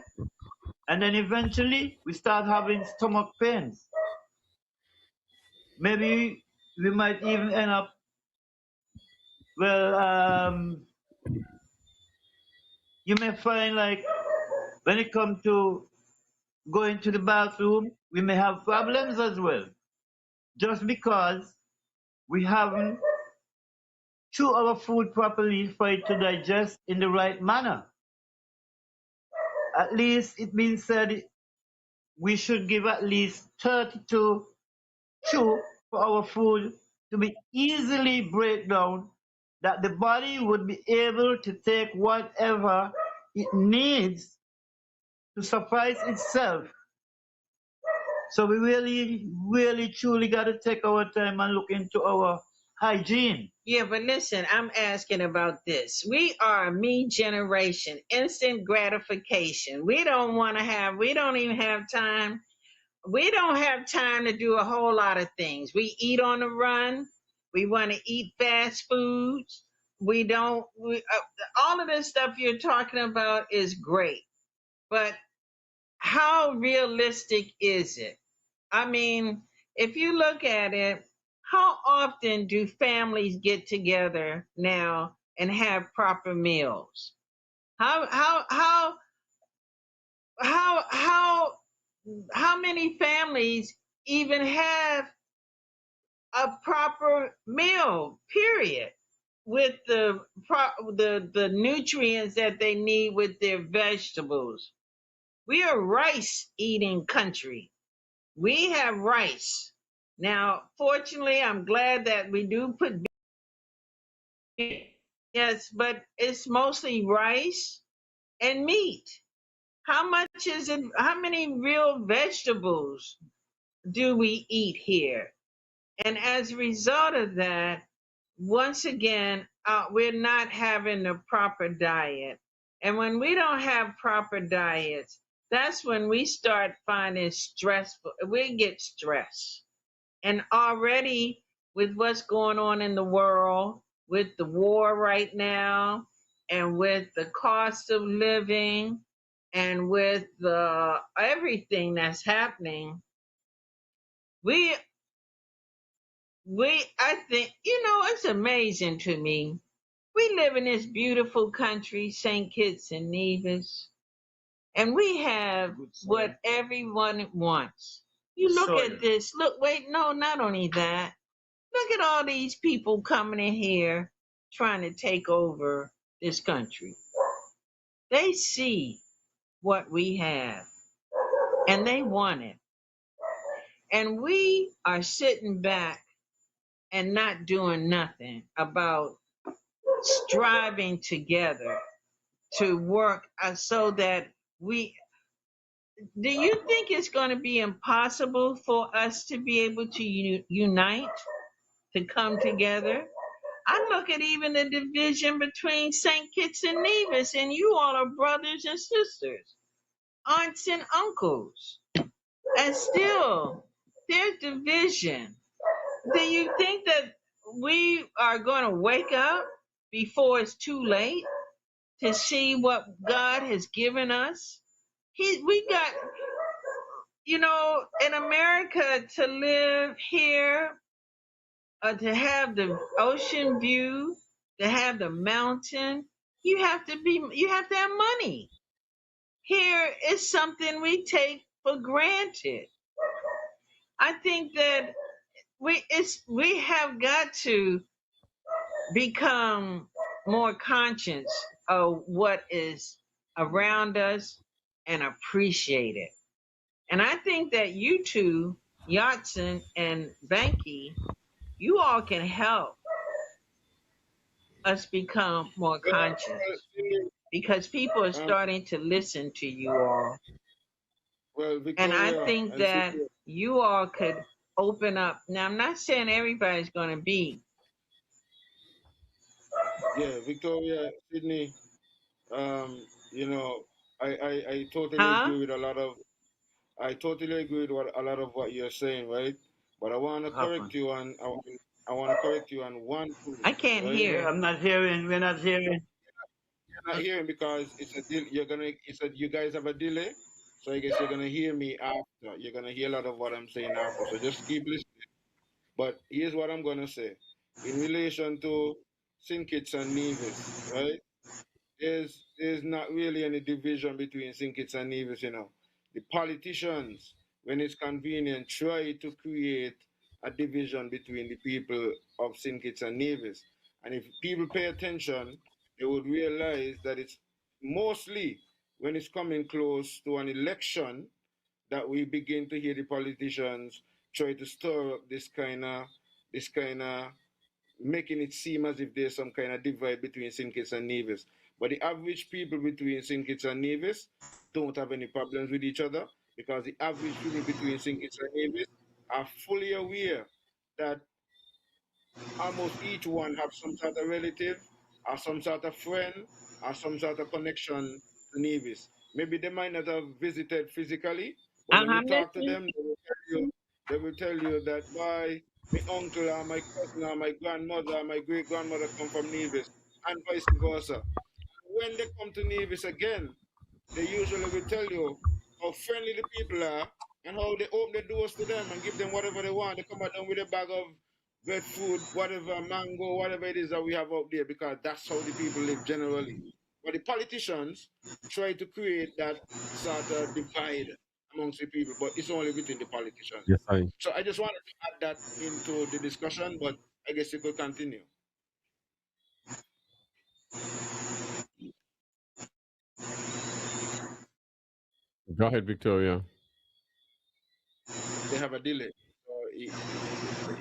and then eventually we start having stomach pains. Maybe we might even end up, well, you may find like when it comes to going to the bathroom, we may have problems as well, just because we haven't chewed our food properly for it to digest in the right manner. At least it being said, we should give at least 32 chew for our food to be easily break down, that the body would be able to take whatever it needs to suffice itself. So we really, really, truly got to take our time and look into our hygiene. Yeah, but listen, I'm asking about this. We are a me generation, instant gratification. We don't even have time. We don't have time to do a whole lot of things. We eat on the run. We want to eat fast foods. All of this stuff you're talking about is great. But how realistic is it? I mean, if you look at it, how often do families get together now and have proper meals? How how many families even have a proper meal, period, with the nutrients that they need with their vegetables. We are a rice eating country. We have rice. Now, fortunately, I'm glad that we do put beef. Yes, but it's mostly rice and meat. How much is it? How many real vegetables do we eat here? And as a result of that, once again, we're not having the proper diet. And when we don't have proper diets, that's when we start finding stressful. We get stressed. And already with what's going on in the world, with the war right now, and with the cost of living, and with the everything that's happening, we I think, it's amazing to me. We live in this beautiful country, St. Kitts and Nevis, and we have what everyone wants. You look Soil. at this. Look, wait, no, not only that. Look at all these people coming in here trying to take over this country. They see what we have and they want it. And we are sitting back and not doing nothing about striving together to work so that we. Do you think it's going to be impossible for us to be able to unite, to come together? I look at even the division between St. Kitts and Nevis, and you all are brothers and sisters, aunts and uncles, and still there's division. Do you think that we are going to wake up before it's too late to see what God has given us? We got, in America, to live here, to have the ocean view, to have the mountain, you have to have money. Here is something we take for granted. I think that we have got to become more conscious of what is around us and appreciate it. And I think that you two, Yahsonn and Bankie, you all can help us become more conscious because people are starting to listen to you all. Well, And I Victoria think and that Sydney, you all could open up. Now, I'm not saying everybody's going to be. yeah, Victoria, Sydney, you know, I totally Huh? agree with I totally agree with a lot of what you're saying, right? But I want to correct you on, I want to correct you on one thing, I can't right? hear. I'm not hearing. We're not hearing. You're not hearing because you said you guys have a delay, so I guess you're gonna hear me after. You're gonna hear a lot of what I'm saying after. So just keep listening. But here's what I'm gonna say in relation to St. Kitts and Nevis, right? There's not really any division between St. Kitts and Nevis, you know. The politicians, when it's convenient, try to create a division between the people of St. Kitts and Nevis. And if people pay attention, they would realize that it's mostly when it's coming close to an election that we begin to hear the politicians try to stir up this kind of making it seem as if there's some kind of divide between St. Kitts and Nevis. But the average people between St. Kitts and Nevis don't have any problems with each other because the average people between St. Kitts and Nevis are fully aware that almost each one have some sort of relative or some sort of friend or some sort of connection to Nevis. Maybe they might not have visited physically, but when you I'm talk to listening. them, they will tell you that by my uncle or my cousin or my grandmother or my great grandmother come from Nevis, and vice versa. When they come to Nevis again, they usually will tell you how friendly the people are and how they open the doors to them and give them whatever they want. They come out them with a bag of breadfruit, whatever, mango, whatever it is that we have out there, because that's how the people live generally, But the politicians try to create that sort of divide amongst the people, but it's only within the politicians. Yes, So I just wanted to add that into the discussion, but I guess you could continue. Go ahead, Victoria. They have a delay. So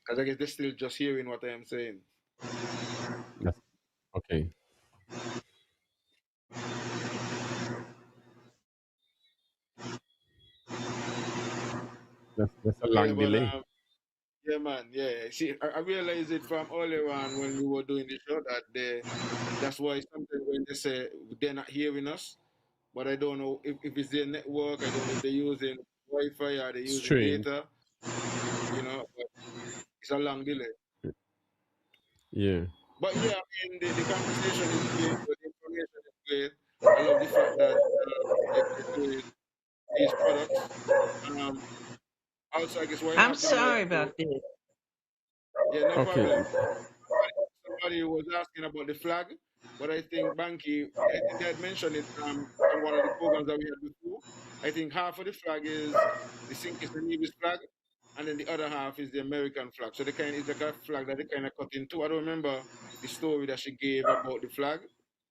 because I guess they're still just hearing what I am saying. Yes. Okay. That's a Yeah, long but delay. yeah, man, yeah. See, I realized it from earlier on when we were doing the show that that's why sometimes when they say they're not hearing us, but I don't know if it's their network. I don't know if they're using Wi-Fi or they're using Strange. data. But it's a long delay. Yeah. But yeah, I mean, the conversation is great, the information is great. I love the fact that they're doing these products. Um, Also, I guess why I'm not bring up sorry to, about this. yeah, no Okay. problem. Somebody was asking about the flag, but I think Bankie, I think they had mentioned it on one of the programs that we had before. I think half of the flag is the Sinkis and Nevis flag, and then the other half is the American flag. So it's like a flag that they kind of cut in two. I don't remember the story that she gave about the flag,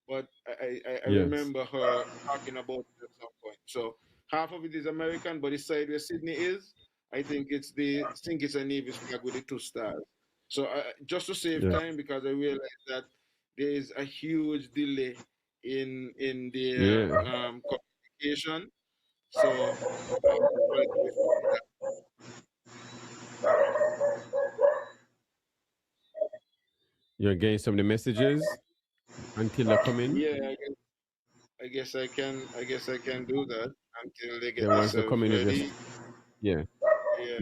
but I Yes. remember her talking about it at some point. So half of it is American, but the side where Sydney is, I think it's the Sinkis and Nevis flag with the two stars. So just to save Yes. time, because I realize that there is a huge delay in their Yeah. communication. So I just wanted to respond to that. You're getting some of the messages until they come in. Yeah, I guess I can do that until they get Then once they themselves come in, you just ready. yeah. Yeah.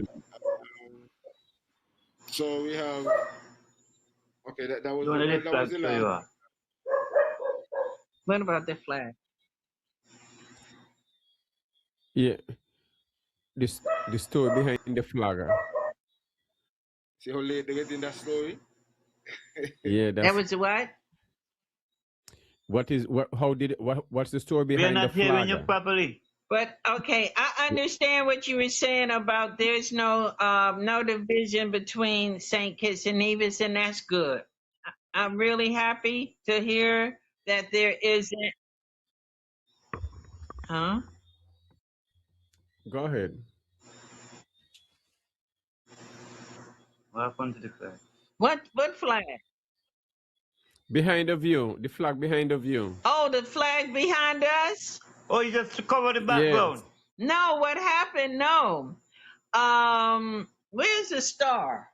So we have okay. That was You want to that was flag the show last. you are. What about the flag? Yeah. The story behind the flagger. See how late they get in that story. Yeah, That that's was what? what's the story We are behind the not hearing you flagger? properly. But okay, I understand what you were saying about there's no division between Saint Kitts and Nevis, and that's good. I'm really happy to hear that there isn't. Huh? Go ahead. What happened to the flag? What flag? Behind the view, the flag behind the view. Oh, the flag behind us? Oh, you just to cover the background. Yes. No, what happened? No. Where's the star?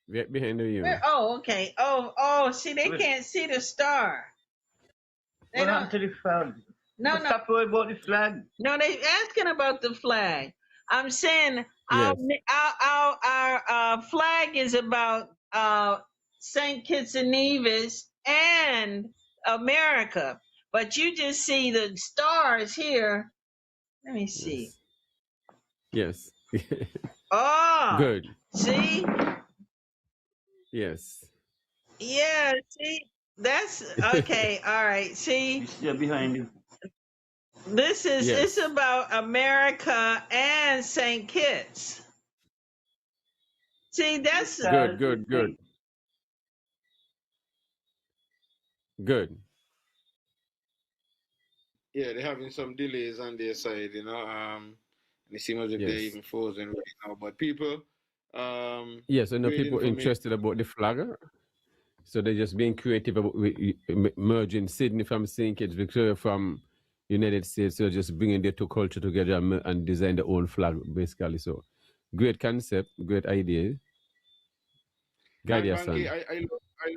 Right behind the view. Where? Oh, okay. Oh, see, they Wait, can't see the star. They what don't. happened to the flag? No, no, Stop worrying about the flag. no. They asking about the flag. I'm saying our Yes. flag is about Saint Kitts and Nevis and America, but you just see the stars here. Let me see. Yes. Yes. Oh, Good. see, Yes. yeah, see, that's okay. All right, see, You see behind you. this is it's Yes. about America and Saint Kitts. See, that's Good, good, good. Good. Yeah, they're having some delays on their side, and it seems as if they're Yes. even frozen right now. But people, Yes, I know great people information. interested about the flagger. So they're just being creative about merging Sydney from St. Kitts, Victoria from United States. So just bringing the two culture together and design their own flag, basically. So great concept, great idea. Guide your Banky, son. I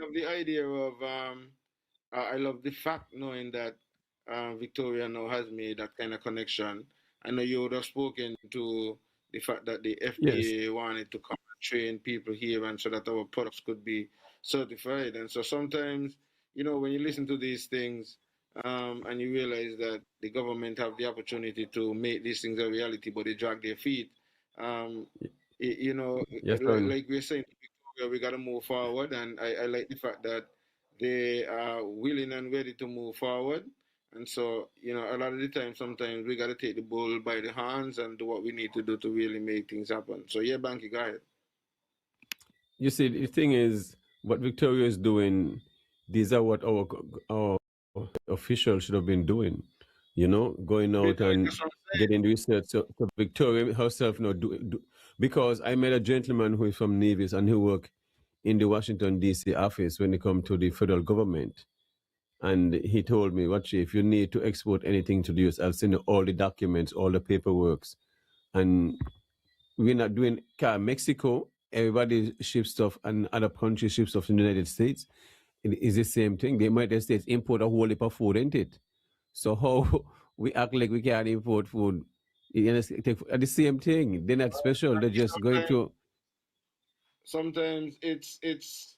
love the idea of I love the fact knowing that Victoria now has made that kind of connection. I know you would have spoken to the fact that the Yes. FDA wanted to come and train people here and so that our products could be certified. And so sometimes, when you listen to these things and you realize that the government have the opportunity to make these things a reality, but they drag their feet, um, Yes, son. like we're saying, we got to move forward. And I like the fact that they are willing and ready to move forward. And so, a lot of the time, sometimes we got to take the bull by the horns and do what we need to do to really make things happen. So, yeah, Banky, go ahead. You see, the thing is, what Victoria is doing, these are what our officials should have been doing. Going out and That's what I'm getting research. So Victoria herself, because I met a gentleman who is from Nevis and he worked in the Washington D.C. office when it comes to the federal government. And he told me, "Watch, if you need to export anything to the US, I'll send you all the documents, all the paperwork." And we're not doing Mexico. Everybody ships stuff, and other countries ship stuff in the United States. It is the same thing. The United States import a whole heap of food, ain't it? So how we act like we can't import food? The same thing. They're not special. They're just going saying. to. Sometimes it's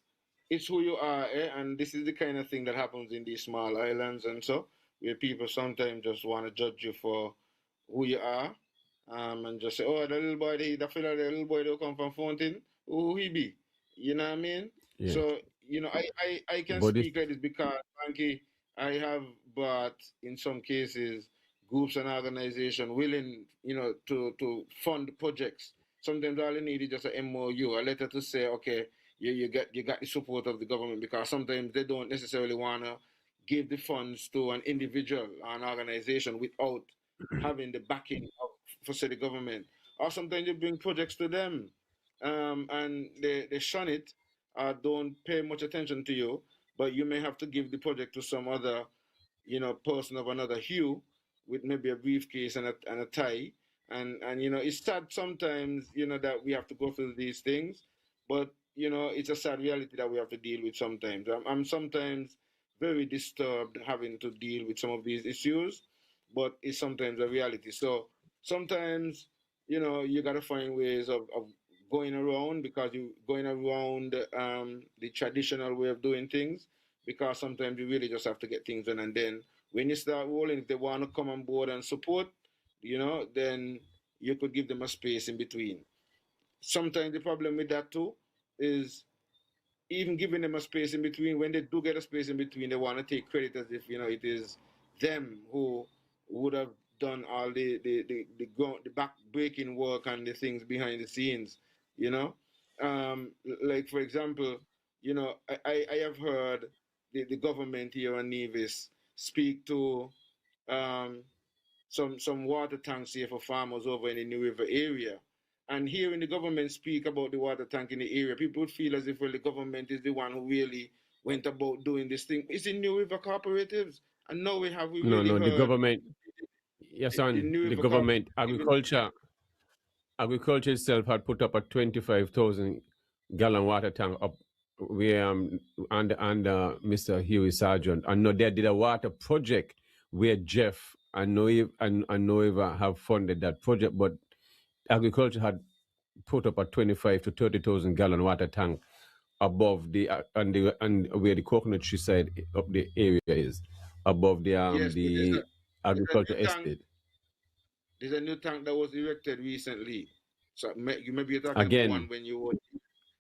who you are, eh? And this is the kind of thing that happens in these small islands and so, where people sometimes just want to judge you for who you are, and just say, oh, the little boy, the fella, the little boy that come from Fountain, who he be? You know what I mean? Yeah. So, I can But speak like this because, Banky, I have brought, in some cases, groups and organizations willing, to fund projects. Sometimes all you need is just a MOU, a letter to say, okay, you got the support of the government, because sometimes they don't necessarily wanna give the funds to an individual or an organization without having the backing of, for say, the government. Or sometimes you bring projects to them, and they shun it or don't pay much attention to you, but you may have to give the project to some other, person of another hue, with maybe a briefcase and a tie. And it's sad sometimes, that we have to go through these things, but it's a sad reality that we have to deal with sometimes. I'm sometimes very disturbed having to deal with some of these issues, but it's sometimes a reality. So sometimes, you got to find ways of going around, because you going around the traditional way of doing things, because sometimes you really just have to get things done. And then when you start rolling, if they want to come on board and support, then you could give them a space in between. Sometimes the problem with that too is, even giving them a space in between, when they do get a space in between, they want to take credit as if it is them who would have done all the back breaking work and the things behind the scenes. You know, like for example, I have heard the government here in Nevis speak to um, some water tanks here for farmers over in the New River area. And hearing the government speak about the water tank in the area, people would feel as if, well, the government is the one who really went about doing this thing. It's in New River cooperatives. And now we No, really no, the heard government, yes, the son, New the River government, cooperative. agriculture itself had put up a 25,000 gallon water tank up where under Mr. Huey Sargent. And no, they did a water project where Jeff and Noiva have funded that project, but agriculture had put up a 25 to 30,000 gallon water tank above and where the coconut tree side of the area is, above Yes, but the there's a agriculture new tank. estate. There's a new tank that was erected recently. So maybe you're talking about one Again, when you were.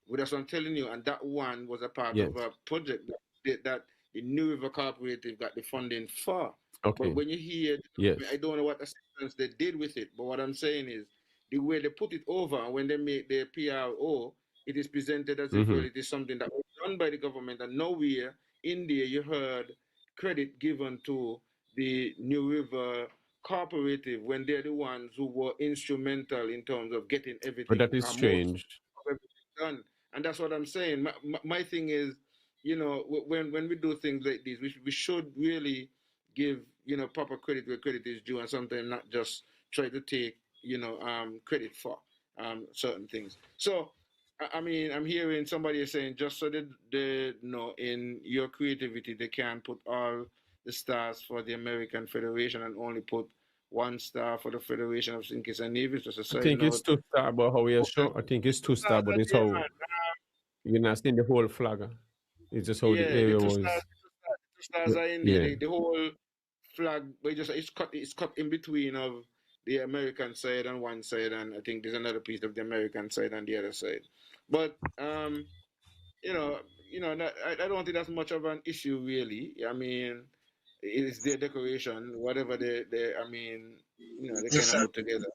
Well, that's what I'm telling you. And that one was a part yes. of a project that the New River Cooperative got the funding for. But Okay. when you hear, Yes. I don't know what assistance they did with it. But what I'm saying is, the way they put it over, and when they make their PRO, it is presented as if, Mm-hmm. well, it is something that was done by the government. And nowhere in there you heard credit given to the New River Cooperative, when they're the ones who were instrumental in terms of getting But everything, that is or most strange. of everything done. And that's what I'm saying. My thing is, when we do things like this, we should really give, proper credit where credit is due, and sometimes not just try to take, credit for certain things. So, I mean, I'm hearing somebody saying, just so they know, in your creativity, they can't put all the stars for the American Federation and only put one star for the Federation of Sinkers and Navies. Just a I side think it's note. two star about how we are Well, show. I think it's the two two star, stars but are it's there, how man. you're not seeing the whole flag. It's just how the Yeah, the area two was. stars, the two stars are in there. Yeah. The whole flag, but it's cut in between of the American side on one side, and I think there's another piece of the American side on the other side. But you know, I don't think that's much of an issue really. I mean, it's their decoration, whatever I mean, they kind of put together.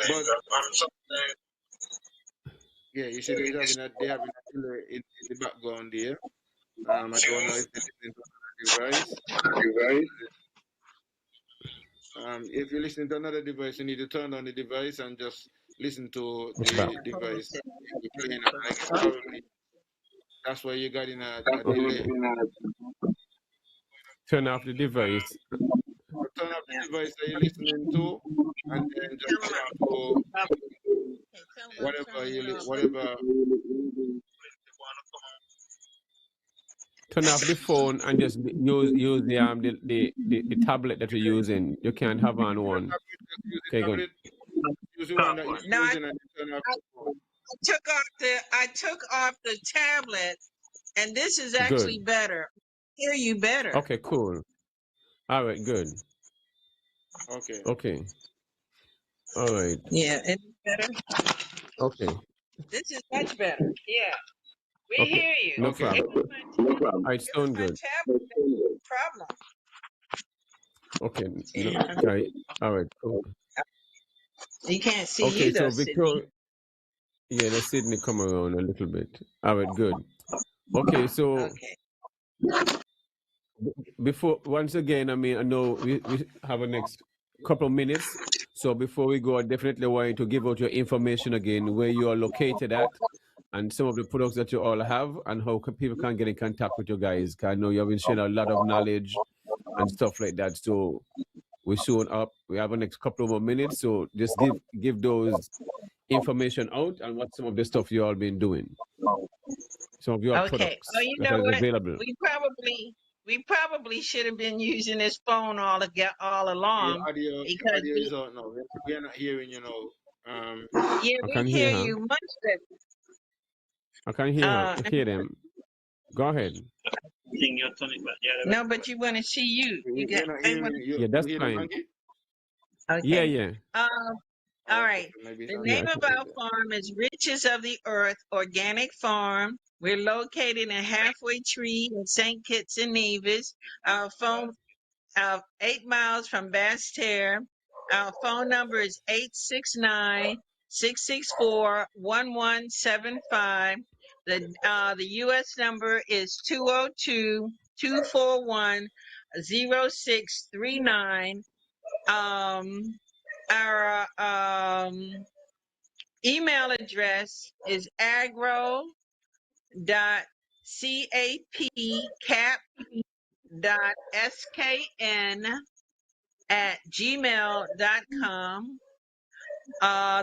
But yeah, you see, they having a killer in the background there. I don't know if they're listening to another device. If you're listening to another device, you need to turn on the device and just listen to the device you're playing on. I guess probably that's why you got in a delay. Turn off the device. So turn off the device that you're listening to, and then just listen to whatever. Turn off the phone and just use the tablet that you're using. You can't have on one. Okay, good. Use the one that you're using and turn off the phone. I took off the tablet, and this is actually better. Hear you better. Okay, cool. All right, good. Okay. Okay. All right. Yeah, it's better. Okay. This is much better. Yeah, we Okay. hear you. No problem. No problem. All right, sound good. Problem. Okay. No, all right. All right. Cool. You can't see Okay, either, so Victoria, yeah, let Sydney come around a little bit. All right, good. Okay, so before, once again, I mean, I know we have a next couple of minutes. So before we go, I definitely want you to give out your information again, where you are located at, and some of the products that you all have, and how people can get in contact with you guys. 'Cause I know you have been sharing a lot of knowledge and stuff like that. So we're soon up. We have a next couple of more minutes. So just give those information out and what some of the stuff you all been doing. Some of your products that are available. We probably should have been using this phone all along. Your audio is out now. We are not hearing you now. Yeah, we hear you much better. I can hear them. Go ahead. No, but you want to see you. Yeah, that's fine. Okay. Yeah. All right. The name of our farm is Riches of the Earth Organic Farm. We're located in Halfway Tree in St. Kitts and Nevis. Our phone, 8 miles from Basse Terre. Our phone number is 869-664-1175. The U.S. number is 202-241-0639. Our email address is agro.cap.skn@gmail.com.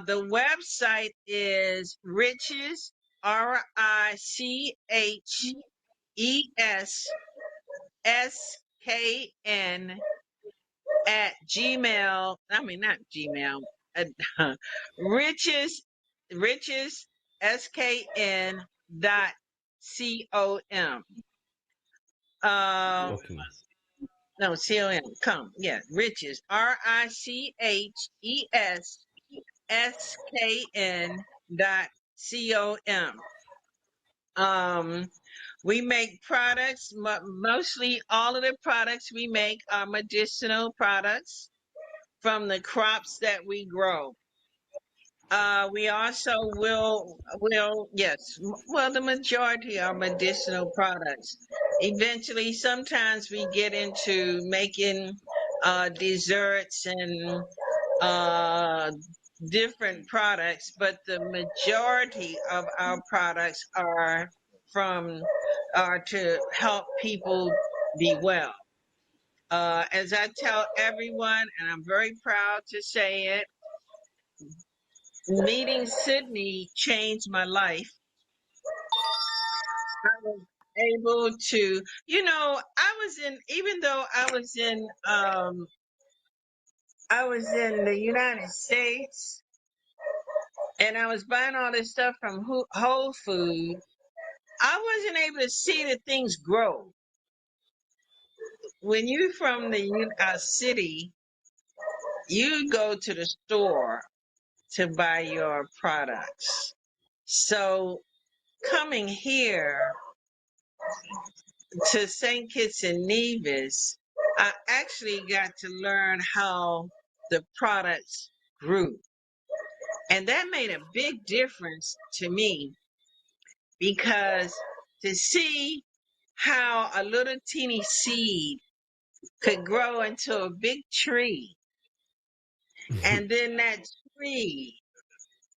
The website is riches, RICHESSKN at Gmail. I mean, not Gmail. Riches skn.com. Okay. No, com. Come. Yeah, riches. RICHESSKN.com. We make products. Mostly all of the products we make are medicinal products from the crops that we grow. We also the majority are medicinal products. Eventually, sometimes we get into making desserts and different products, but the majority of our products are to help people be well. As I tell everyone, and I'm very proud to say it, meeting Sydney changed my life. I was able to, even though I was in the United States and I was buying all this stuff from Whole Foods, I wasn't able to see that things grow. When you're from the city, you go to the store to buy your products. So coming here, to St. Kitts and Nevis, I actually got to learn how the products grew. And that made a big difference to me because to see how a little teeny seed could grow into a big tree, and then that tree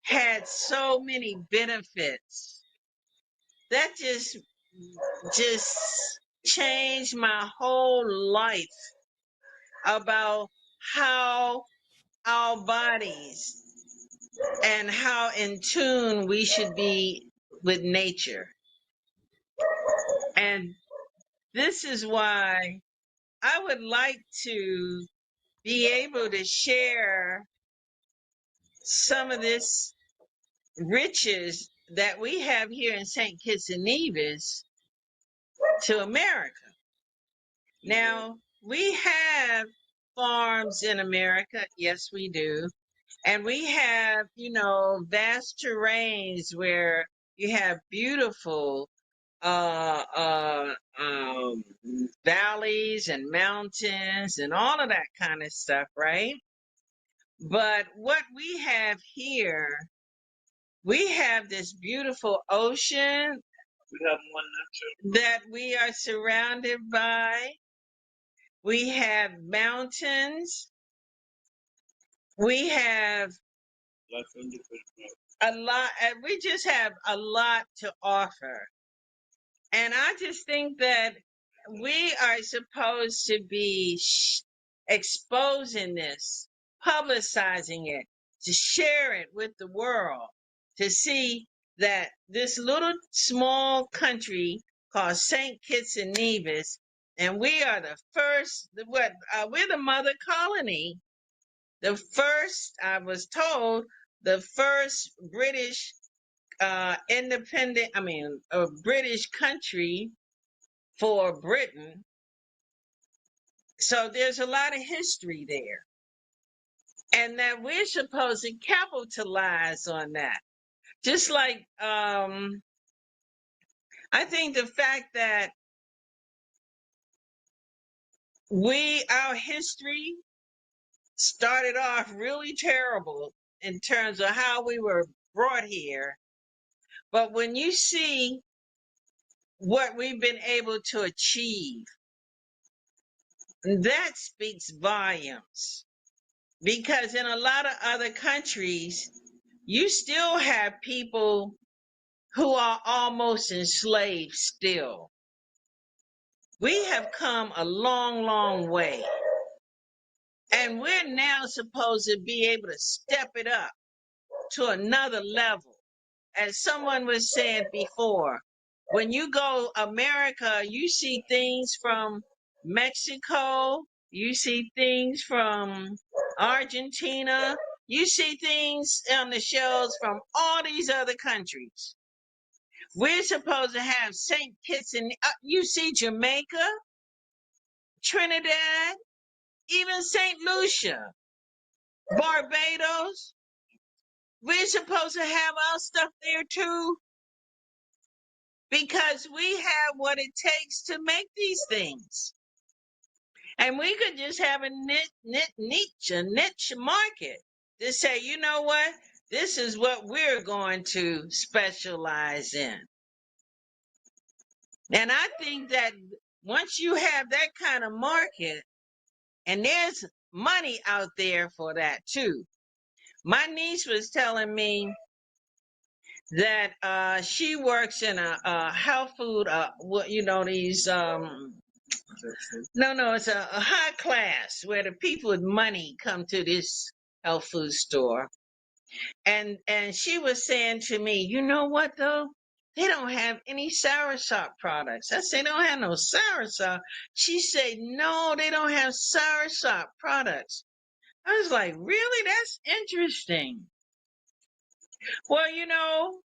had so many benefits, that just changed my whole life about how our bodies and how in tune we should be with nature. And this is why I would like to be able to share some of this riches that we have here in St. Kitts and Nevis to America. Now, we have farms in America. Yes, we do. And we have, vast terrains where you have beautiful valleys and mountains and all of that kind of stuff, right? But what we have here, we have this beautiful ocean that we are surrounded by. We have mountains. We have a lot. We just have a lot to offer. And I just think that we are supposed to be exposing this, publicizing it, to share it with the world, to see that this little small country called St. Kitts and Nevis, and we are the first, we're the mother colony, the first, I was told, the first British a British country for Britain. So there's a lot of history there. And that we're supposed to capitalize on that. Just like, I think the fact that our history started off really terrible in terms of how we were brought here. But when you see what we've been able to achieve, that speaks volumes. Because in a lot of other countries, you still have people who are almost enslaved still. We have come a long, long way. And we're now supposed to be able to step it up to another level. As someone was saying before, when you go America, you see things from Mexico, you see things from Argentina, you see things on the shelves from all these other countries. We're supposed to have St. Kitts and you see Jamaica, Trinidad, even St. Lucia, Barbados. We're supposed to have our stuff there too, because we have what it takes to make these things. And we could just have a niche market to say, you know what, this is what we're going to specialize in. And I think that once you have that kind of market, and there's money out there for that too. My niece was telling me that she works in a health food, these, no, it's a high class where the people with money come to this health food store. And she was saying to me, you know what though? They don't have any soursop products. I said, they don't have no soursop. She said, no, they don't have soursop products. I was like, really? That's interesting. Well,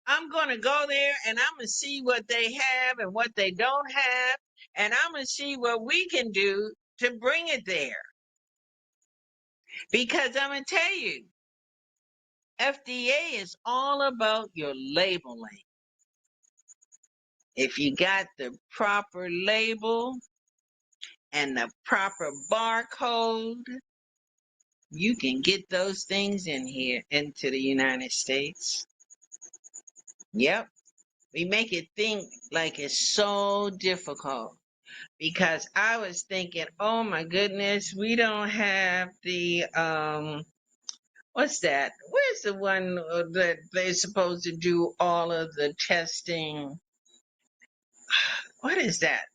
I'm going to go there and I'm going to see what they have and what they don't have. And I'm going to see what we can do to bring it there. Because I'm going to tell you, FDA is all about your labeling. If you got the proper label and the proper barcode, you can get those things in here into the United States. Yep. We make it think like it's so difficult because I was thinking, oh my goodness, we don't have the what's that? Where's the one that they're supposed to do all of the testing? What is that?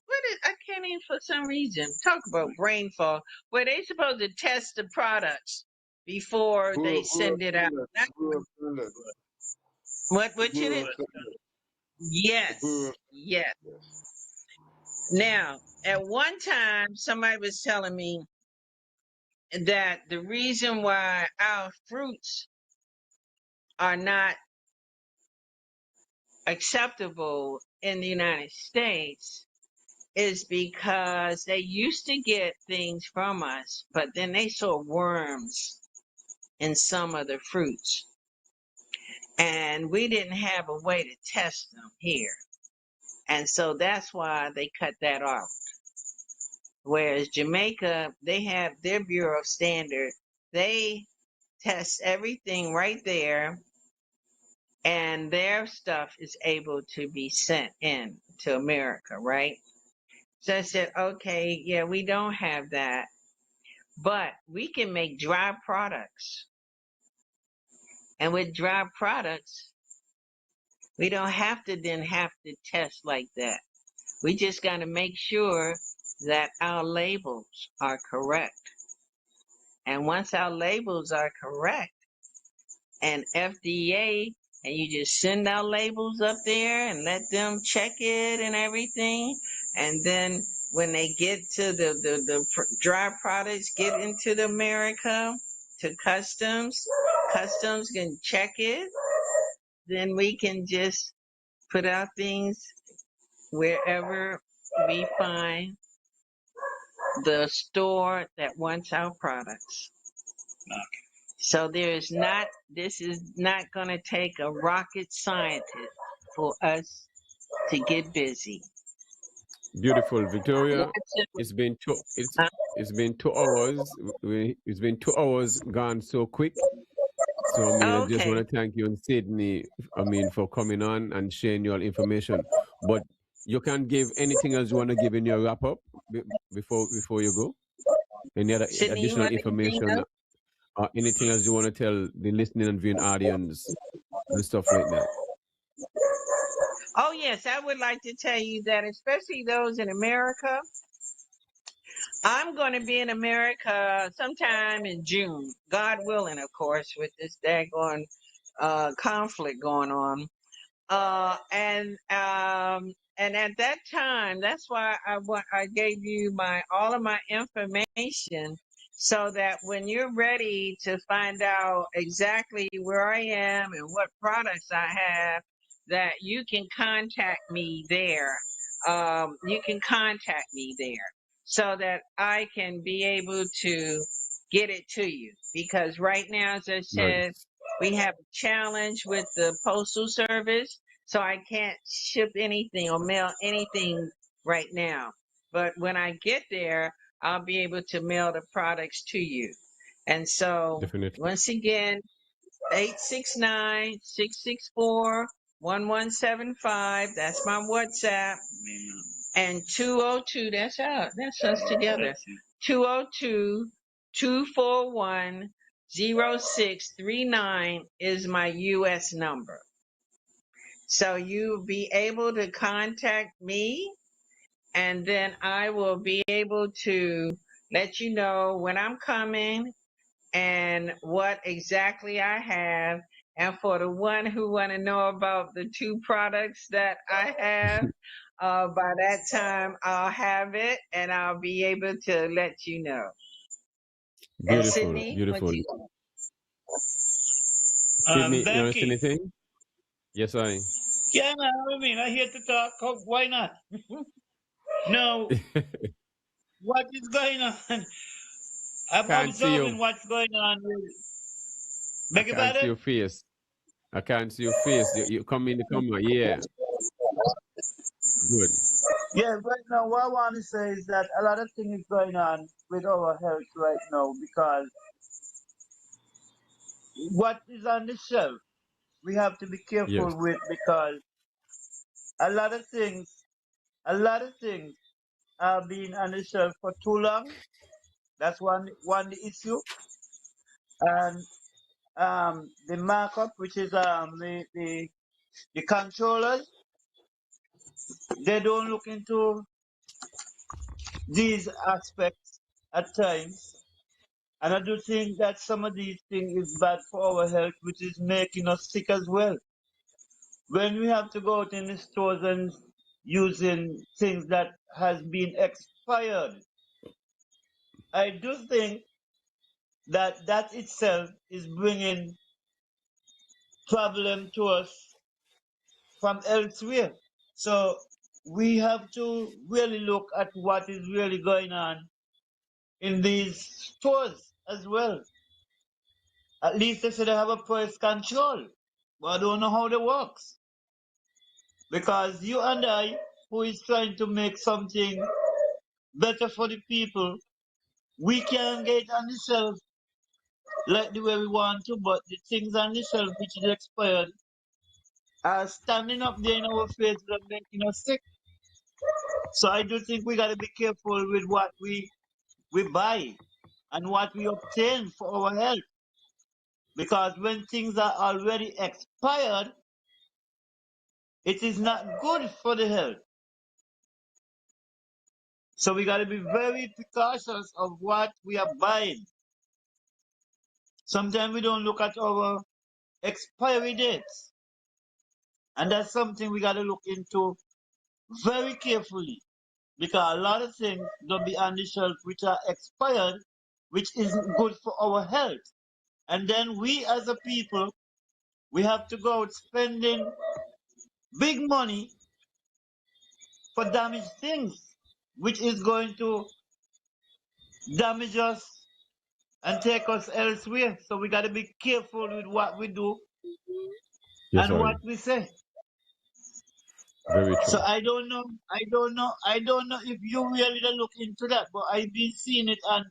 I can't even for some reason talk about brain fog. Where they supposed to test the products before they send it out. What you did? Yes. Yes. Now, at one time, somebody was telling me that the reason why our fruits are not acceptable in the United States is because they used to get things from us, but then they saw worms in some of the fruits. And we didn't have a way to test them here. And so that's why they cut that off. Whereas Jamaica, they have their Bureau of Standard. They test everything right there, and their stuff is able to be sent in to America, right? So I said, okay, yeah, we don't have that, but we can make dry products. And with dry products, we don't have to test like that. We just got to make sure that our labels are correct. And once our labels are correct, and FDA, and you just send our labels up there and let them check it and everything. And then when they get to the dry products, get into the America, to customs can check it. Then we can just put our things wherever we find the store that wants our products. So this is not going to take a rocket scientist for us to get busy. Beautiful, Victoria. It's been 2 hours. It's been 2 hours gone so quick. So I just want to thank you and Sydney. For coming on and sharing your information. But you can give anything else you want to give in your wrap up before you go. Any other Sydney, additional information or anything else you want to tell the listening and viewing audience and stuff like that? Oh yes, I would like to tell you that, especially those in America. I'm going to be in America sometime in June, God willing, of course, with this daggone conflict going on. And at that time, that's why I gave you all of my information, so that when you're ready to find out exactly where I am and what products I have, that you can contact me there. So that I can be able to get it to you. Because right now, as I said, Nice. we have a challenge with the Postal Service, so I can't ship anything or mail anything right now. But when I get there, I'll be able to mail the products to you. And so, Definitely. once again, 869-664-1175. That's my WhatsApp. And 202, that's us together. 202-241-0639 is my US number. So you'll be able to contact me, and then I will be able to let you know when I'm coming and what exactly I have. And for the one who want to know about the 2 products that I have, by that time I'll have it and I'll be able to let you know. And Beautiful, Sydney, beautiful. what you? Sydney, you want to say Bankie. anything? Yes, I. Yeah, I'm here to talk. Why not? No, what is going on? I'm Can't see observing you. what's going on. I Beg your can't see pardon? your face. I can't see your face. You come in the camera, yeah. Good. Yeah, right now, what I want to say is that a lot of things is going on with our health right now because what is on the shelf, we have to be Yes. careful with because a lot of things, a lot of things are being on the shelf for too long. That's one issue, and the markup, which is the controllers, they don't look into these aspects at times. And I do think that some of these things is bad for our health, which is making us sick as well. When we have to go out in the stores and using things that has been expired, I do think that that itself is bringing problem to us from elsewhere. So we have to really look at what is really going on in these stores as well. At least they say they have a price control. But I don't know how that works. Because you and I, who is trying to make something better for the people, we can get on the shelf like the way we want to, but the things on the shelf which is expired are standing up there in our face and making us sick. So I do think we gotta be careful with what we buy and what we obtain for our health. Because when things are already expired, it is not good for the health. So we got to be very precautious of what we are buying. Sometimes we don't look at our expiry dates. And that's something we got to look into very carefully. Because a lot of things don't be on the shelf which are expired, which isn't good for our health. And then we as a people, we have to go out spending big money for damaged things, which is going to damage us and take us elsewhere. So we got to be careful with what we do Yes, and sir. what we say. Very So true. I don't know if you really don't look into that, but I've been seeing it on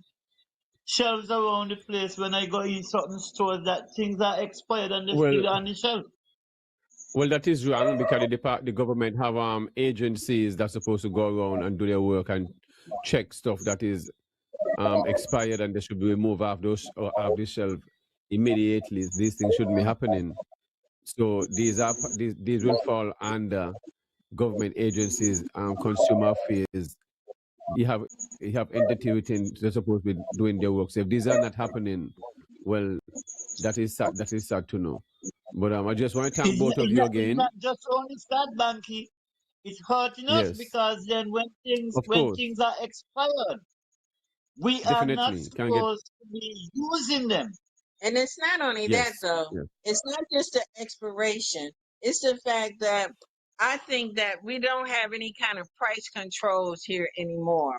shelves around the place when I go in certain stores that things are expired and they're Well, still on the shelf. well, that is wrong because the government have agencies that's supposed to go around and do their work and check stuff that is expired and they should be removed off those or off the shelf immediately. These things shouldn't be happening. So these will fall under government agencies, consumer affairs. You have you have entity within they're supposed to be doing their work. So if these are not happening, well, that is sad. That is sad to know. But I just want to thank both of you It's again. not just only that, Banky. It's hurting us Yes, because then of when course, things are expired, we are not definitely can get. supposed to be using them. And it's not only that Yes, though. yes, It's not just the expiration. It's the fact that I think that we don't have any kind of price controls here anymore.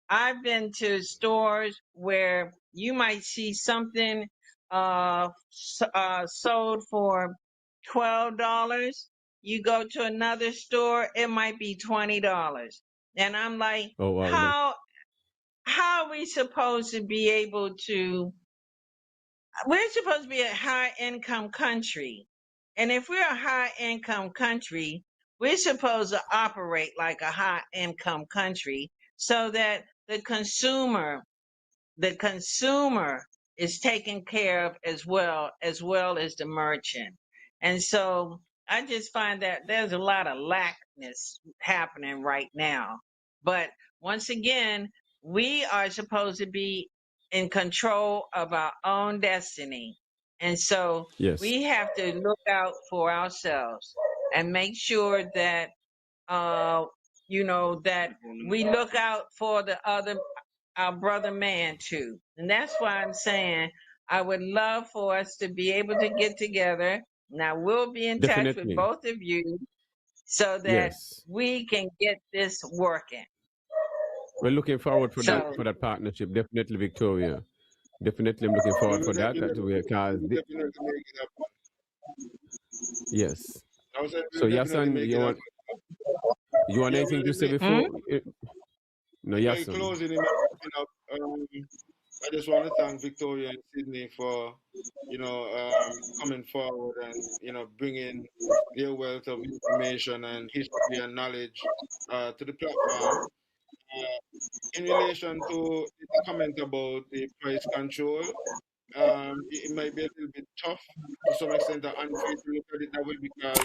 I've been to stores where you might see something sold for $12. You go to another store, it might be $20. And I'm like, oh wow, how are we supposed to be able to we're supposed to be a high income country. And if we're a high income country, we're supposed to operate like a high income country so that the consumer is taken care of as well as the merchant. And so I just find that there's a lot of lackness happening right now. But once again, we are supposed to be in control of our own destiny. And so yes, we have to look out for ourselves and make sure that uh that we look out for the other our brother man too. And that's why I'm saying I would love for us to be able to get together. Now we'll be in touch with definitely, both of you so that yes. we can get this working. We're looking forward So for that partnership. Definitely, Victoria. Definitely, I'm looking We forward will for that. definitely, Because make it happen. yes. I said we So will definitely Yahsonn, make you it want happen. You want Yeah, anything well, to say before? No, in my Yahsonn. closing, in my wrapping up, I just want to thank Victoria and Sydney for, coming forward and, bringing their wealth of information and history and knowledge to the platform. In relation to the comment about the price control, it might be a little bit tough to some extent or unfair to look at it that way because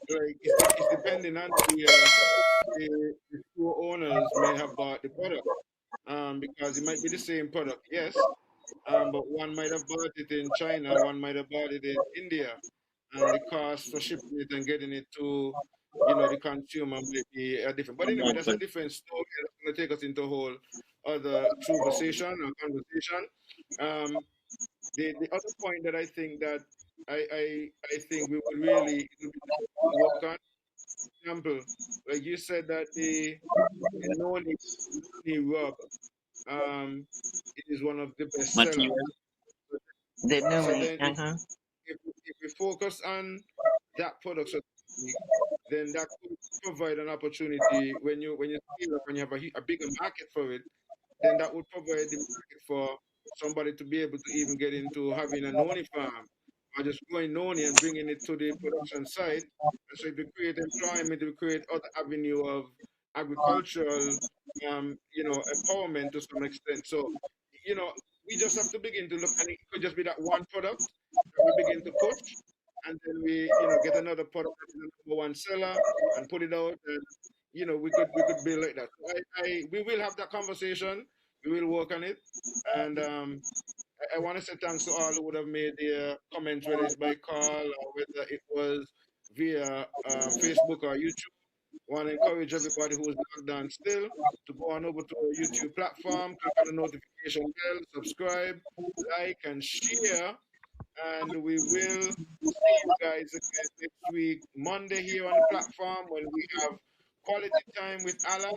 like it's depending on the store owners may have bought the product. Because it might be the same product, yes, but one might have bought it in China, one might have bought it in India, and the cost for shipping it and getting it to, the consumer might be different. But anyway, that's a different story. That's going to take us into a whole other conversation or conversation. Um, the other point that I think that I think we will really work on, example, like you said that the noni rub it is one of the best sellers. Material. The So newly. then if we focus on that product, so to speak, then that could provide an opportunity when you scale up and you have a bigger market for it, then that would provide the market for somebody to be able to even get into having a noni farm or just growing noni and bringing it to the production site. And so it will create employment, it will create other avenue of agricultural, empowerment to some extent. So, you know, we just have to begin to look, and it could just be that one product that we begin to push, and then we, get another product that is the number one seller and put it out, and we could build like that. So we will have that conversation. We will work on it, and I want to say thanks to all who would have made their comments, whether it's by call or whether it was via Facebook or YouTube. Want to encourage everybody who is logged on still to go on over to our YouTube platform, click on the notification bell, subscribe, like, and share. And we will see you guys again next week, Monday, here on the platform when we have quality time with Alan.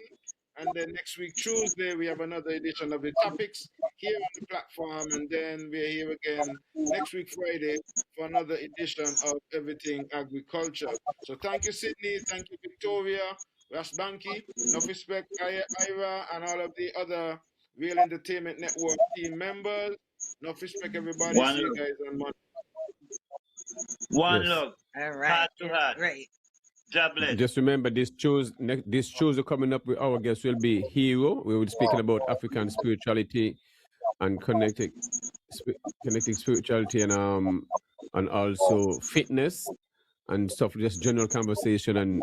And then next week, Tuesday, we have another edition of the topics here on the platform. And then we're here again next week, Friday, for another edition of Everything Agriculture. So thank you, Sydney. Thank you, Victoria. That's Bankie. Enough respect, Ira, and all of the other Real Entertainment Network team members. Enough respect, everybody. One See you love. guys on Monday. One Yes. love. All right. Heart to heart. Great. God bless. Just remember, this Tuesday coming up with our guest will be Hero. We will be speaking about African spirituality and connecting spirituality and also fitness and stuff, just general conversation and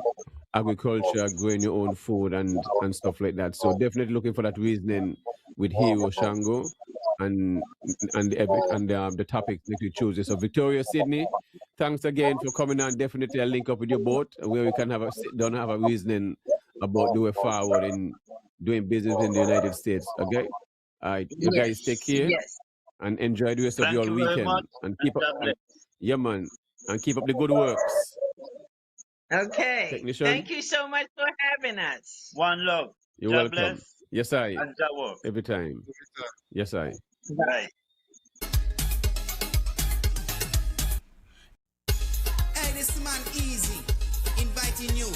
agriculture, growing your own food and stuff like that. So definitely looking for that reasoning with Hero Shango and the topic that we choose. So Victoria, Sydney, thanks again for coming on. Definitely I'll link up with you both where we can have a sit down, have a reasoning about the way forward in doing business in the United States. Okay? All right. You guys take care and enjoy the rest of Thank your you very weekend. much. And keep up God bless. yeah, man. And keep up the good works. Okay. Technician. Thank you so much for having us. One love. You're God welcome. bless. Yes, I. And God work. Every time. Yes, I. Bye. Hey, this man Easy inviting you